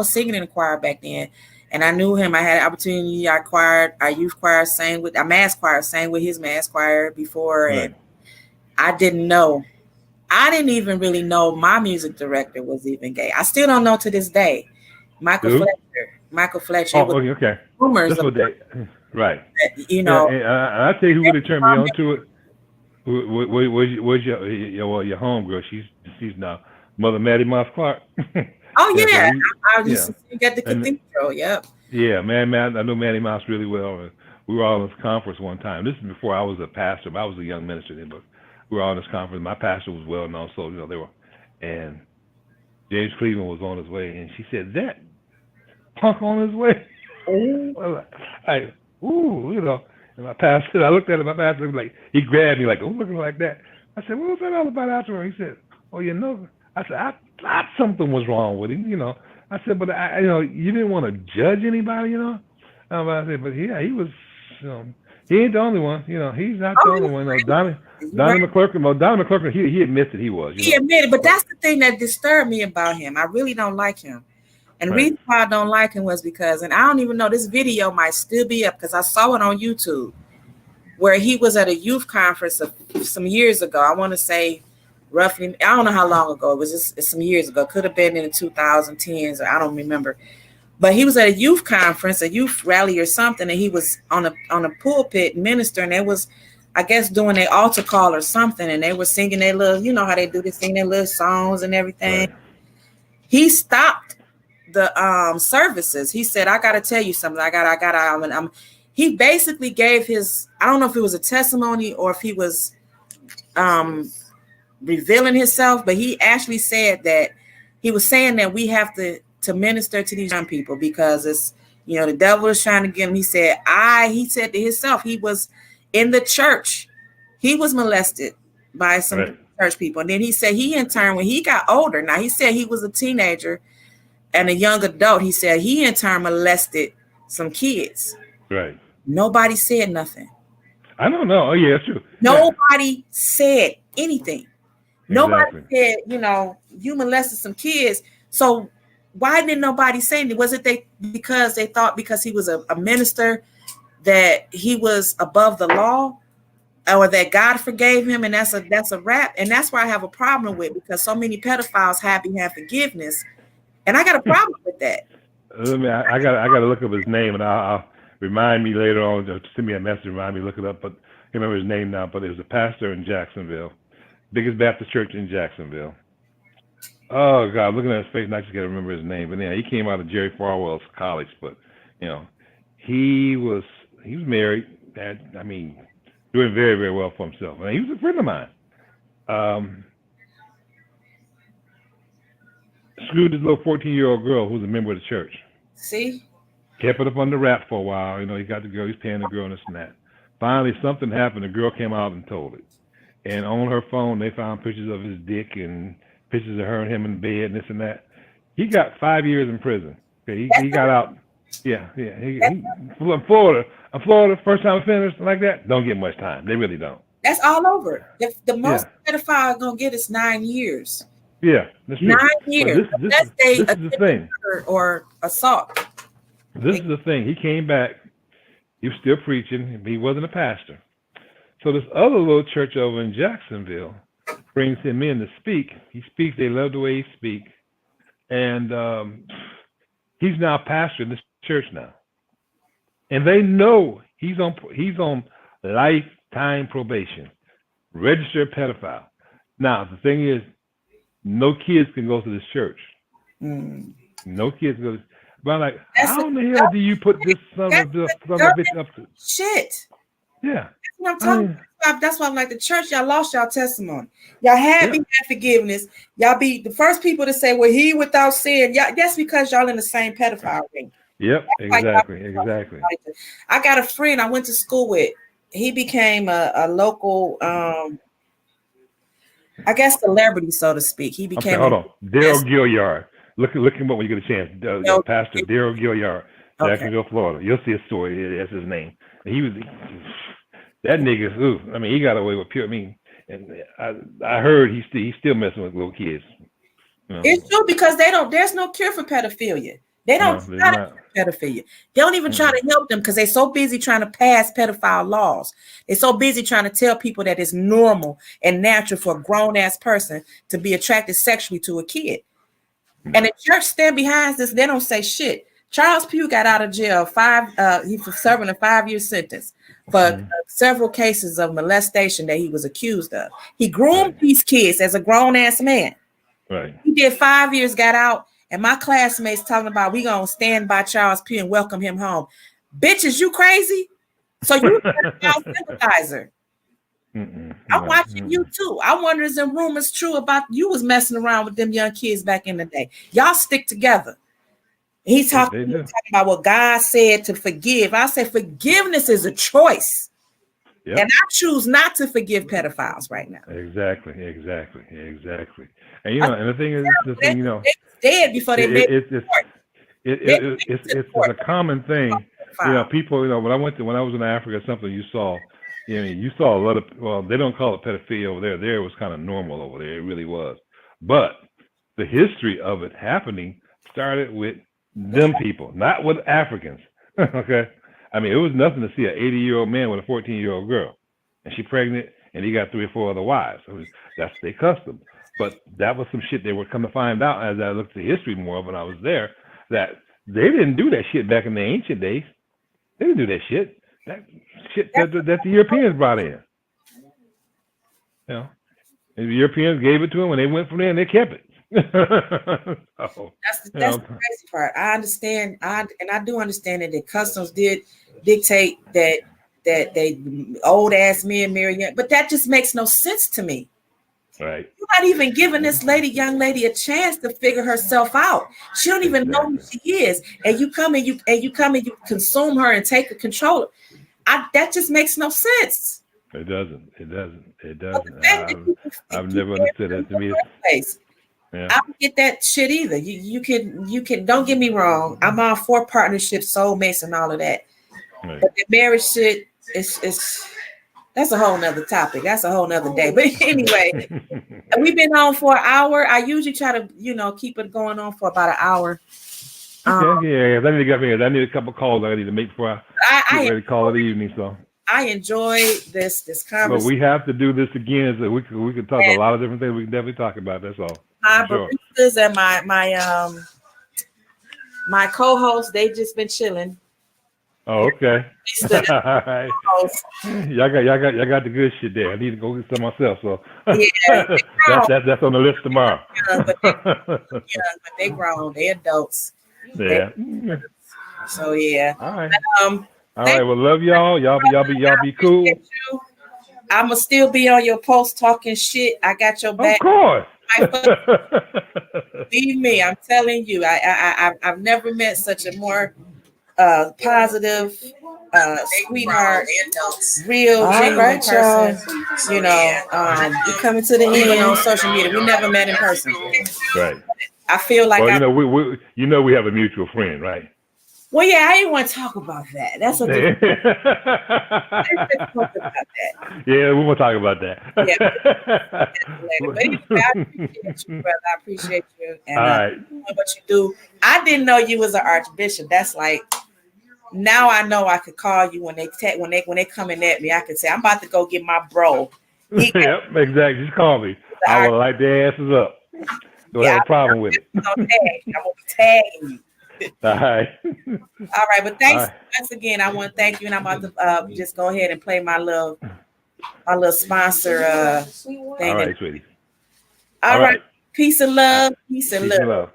Speaker 1: singing in the choir back then, and I knew him. I had an opportunity. Our youth choir sang with our mass choir, sang with his mass choir before, and I didn't know. I didn't even really know my music director was even gay. I still don't know to this day. Michhael Fletcher.
Speaker 4: Oh, okay.
Speaker 1: Rumors of
Speaker 4: right.
Speaker 1: You know.
Speaker 4: Yeah, I'll tell you who really turned me on to it. Was your homegirl? She's now Mother Maddie Moss Clark.
Speaker 1: Oh yeah, I used to sing at the cathedral. Yep.
Speaker 4: Yeah, man, I know Maddie Moss really well. We were all in this conference one time. This is before I was a pastor. But I was a young minister then, but we were all in this conference. My pastor was well known, so you know they were. And James Cleveland was on his way, and she said, "That punk on his way." You know. And my pastor, I looked at him. My pastor was like, he grabbed me like, "Oh, looking like that." I said, "What was that all about after?" He said, "Oh, you know." I said, I thought something was wrong with him, you know. I said, but you know, you didn't want to judge anybody, you know. I said, but yeah, he was, you know, He ain't the only one. You know, he's not the only one. You know, Donnie McClurkin, he admits that he was.
Speaker 1: He admitted, but that's the thing that disturbed me about him. I really don't like him. And the reason why I don't like him was because, and I don't even know, this video might still be up because I saw it on YouTube, where he was at a youth conference some years ago. I want to say roughly, I don't know how long ago. It was just some years ago. Could have been in the 2010s, or I don't remember. But he was at a youth conference, a youth rally or something, and he was on a pulpit ministering. They was, I guess, doing their altar call or something, and they were singing their little, you know how they do, they sing their little songs and everything.
Speaker 4: Right.
Speaker 1: He stopped the services. He said, I got to tell you something. He basically gave his, I don't know if it was a testimony or if he was revealing himself, but he actually said that he was saying that we have to minister to these young people because it's, you know, the devil is trying to get him. He said to himself, he was in the church. He was molested by some church people. And then he said he in turn, when he got older, now he said he was a teenager and a young adult, he said he in turn molested some kids.
Speaker 4: Right.
Speaker 1: Nobody said nothing.
Speaker 4: I don't know. Oh, yeah, that's true.
Speaker 1: Nobody said anything. Nobody said, you know, you molested some kids. So why didn't nobody say anything? Was it because they thought because he was a minister that he was above the law, or that God forgave him, and that's a wrap? And that's why I have a problem with, because so many pedophiles have forgiveness, and I got a problem with that.
Speaker 4: I got to look up his name, and I'll remind me later on. Send me a message, remind me, look it up. But I can't remember his name now. But it was a pastor in Jacksonville, biggest Baptist church in Jacksonville. Oh God, looking at his face, and I just got to remember his name. But yeah, he came out of Jerry Falwell's college. But you know, he was married. Doing very, very well for himself. And he was a friend of mine. Screwed this little 14-year-old girl who was a member of the church.
Speaker 1: See?
Speaker 4: Kept it up under wrap for a while. You know, he got the girl, he's paying the girl and this and that. Finally, something happened. The girl came out and told it. And on her phone, they found pictures of his dick and pictures of her and him in bed and this and that. He got 5 years in prison. Okay, he got out. Yeah. Florida, first time offenders like that don't get much time. They really don't.
Speaker 1: That's all over. The most pedophile gonna get is 9 years.
Speaker 4: Yeah, that's true.
Speaker 1: 9 years.
Speaker 4: This is the thing.
Speaker 1: Or assault.
Speaker 4: This is the thing. He came back. He was still preaching. He wasn't a pastor. So this other little church over in Jacksonville brings him in to speak. He speaks. They love the way he speaks, and he's now pastor in this church now, and they know he's on lifetime probation, registered pedophile. Now the thing is, no kids can go to this church. No kids go. But I'm like, how in the hell do you put this son of a bitch up to?
Speaker 1: Shit.
Speaker 4: Yeah.
Speaker 1: That's what I'm talking about. That's why I'm like, the church, y'all lost y'all testimony. Y'all had forgiveness. Y'all be the first people to say, well, he without sin. Yeah, that's because y'all in the same pedophile ring.
Speaker 4: Yep, exactly.
Speaker 1: I got a friend I went to school with. He became a local, I guess, celebrity, so to speak. He became.
Speaker 4: Hold on, Daryl Gilliard. Look him up when you get a chance. Pastor Daryl Gilliard, Jacksonville, Florida. You'll see a story. That's his name. He was that nigga. Ooh, I mean, he got away with pure. I mean, and I heard he's still messing with little kids. You know?
Speaker 1: It's true because there's no cure for pedophilia. They don't try to pedophilia. They don't even try to help them because they're so busy trying to pass pedophile laws. They're so busy trying to tell people that it's normal and natural for a grown-ass person to be attracted sexually to a kid. And the church stand behind this. They don't say shit. Charles Pugh got out of jail he was serving a 5-year sentence for several cases of molestation that he was accused of. He groomed these kids as a grown-ass man.
Speaker 4: Right.
Speaker 1: He did 5 years, got out. And my classmates talking about we gonna stand by Charles Pugh and welcome him home. Bitches, you crazy? So you a child sympathizer. I'm watching you too. I wonder is the rumors true about you was messing around with them young kids back in the day. Y'all stick together. He's talking about what God said to forgive. I say forgiveness is a choice. Yep. And I choose not to forgive pedophiles right now.
Speaker 4: Exactly. And you know, and the thing is,
Speaker 1: dead before they made
Speaker 4: it's a common thing you know, people, you know, when I was in Africa or something, you saw a lot of, well, they don't call it pedophilia over there. There it was kind of normal over there. It really was. But the history of it happening started with them people, not with Africans. Okay. I mean, it was nothing to see an 80-year-old man with a 14-year-old girl, and she pregnant, and he got 3 or 4 other wives. That's their custom. But that was some shit they were coming to find out as I looked at the history more when I was there, that they didn't do that shit back in the ancient days. They didn't do that shit. That shit that the Europeans brought in. You know, and the Europeans gave it to them, and they went from there and they kept it. So,
Speaker 1: that's the crazy part. I understand. I do understand that the customs did dictate that they old ass men marry young, but that just makes no sense to me.
Speaker 4: Right.
Speaker 1: You're not even giving this young lady a chance to figure herself out. She don't even know who she is, and you come and you consume her and take control. That just makes no sense.
Speaker 4: It doesn't. I've never understood that. To me, yeah.
Speaker 1: I don't get that shit either. You can. Don't get me wrong. I'm all for partnerships, soulmates, and all of that.
Speaker 4: Right. But
Speaker 1: the marriage shit is that's a whole nother topic. That's a whole nother day. But anyway, we've been on for an hour. I usually try to keep it going on for about an hour.
Speaker 4: Yeah. I need a couple calls I need to make before I get ready to call it evening. So
Speaker 1: I enjoy this conversation.
Speaker 4: But we have to do this again, so we can talk a lot of different things. We can definitely talk about. That's all.
Speaker 1: My baristas and my co-hosts, they've just been chilling.
Speaker 4: Oh, okay. All right. Y'all got the good shit there. I need to go get some myself. So
Speaker 1: yeah,
Speaker 4: that's on the list tomorrow.
Speaker 1: But they grown. They adults.
Speaker 4: Yeah.
Speaker 1: So yeah.
Speaker 4: All right. All right. Well, love y'all. Y'all be cool.
Speaker 1: I'ma still be on your post talking shit. I got your back.
Speaker 4: Of course.
Speaker 1: Believe me, I'm telling you, I've never met such a more positive, sweetheart, real, genuine person. You coming to the end on social media. We never met in person.
Speaker 4: Right.
Speaker 1: I feel like
Speaker 4: we have a mutual friend, right?
Speaker 1: Well, yeah, I didn't want to talk about that. That's what
Speaker 4: Yeah, we won't talk about that.
Speaker 1: Yeah. But anyway, I appreciate you, brother. I appreciate you. And
Speaker 4: all right.
Speaker 1: What you do. I didn't know you was an archbishop. That's like, now I know I could call you when they coming at me. I could say, I'm about to go get my bro.
Speaker 4: Yep, exactly. Just call me. I will light their asses up. Don't have a problem with it.
Speaker 1: I'm gonna be tagging you.
Speaker 4: All right.
Speaker 1: All right, but thanks once again. I want to thank you, and I'm about to just go ahead and play my little sponsor thing.
Speaker 4: All right, sweetie.
Speaker 1: All right. Peace and love. Peace and love.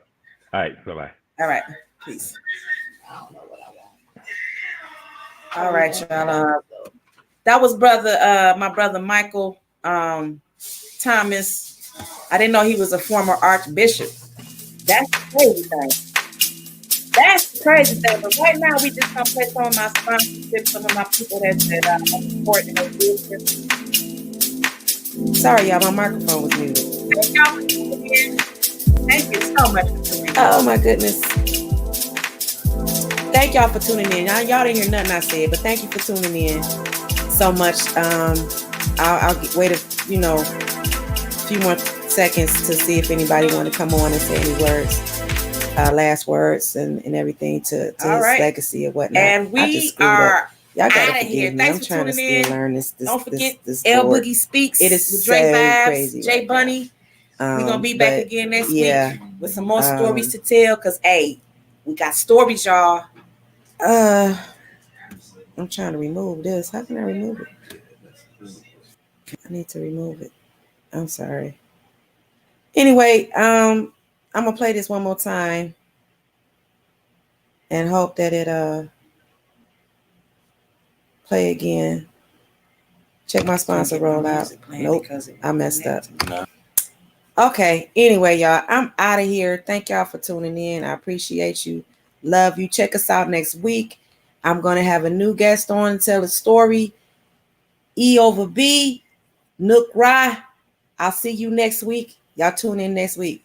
Speaker 4: All right. Bye-bye.
Speaker 1: All right. Peace. All right, y'all. That was my brother Michhael Thomas. I didn't know he was a former archbishop. That's the crazy thing. But right now, we just gonna play some of my sponsorships, some of my people that I'm supporting their business. Sorry, y'all, my microphone was muted. Thank y'all for tuning in. Thank you so much for tuning in. Oh my goodness. Thank y'all for tuning in. Y'all didn't hear nothing I said, but thank you for tuning in so much. I'll wait a few more seconds to see if anybody want to come on and say any words. Last words and everything to his legacy or whatnot. And we are y'all out of here. Thanks for tuning in. Learn this. Don't forget this eLboogie Speaks. It is with Dre Vibes, crazy. J Bunny. We're gonna be back again next week with some more stories to tell. Cause we got stories, y'all. I'm trying to remove this. How can I remove it? I need to remove it. I'm sorry. Anyway, I'm gonna play this one more time and hope that it play again. Check my sponsor roll out. Nope, I messed up. Okay, anyway, y'all, I'm out of here. Thank y'all for tuning in. I appreciate you. Love you. Check us out next week. I'm gonna have a new guest on and tell a story. E/B, Nook Rye. I'll see you next week. Y'all tune in next week.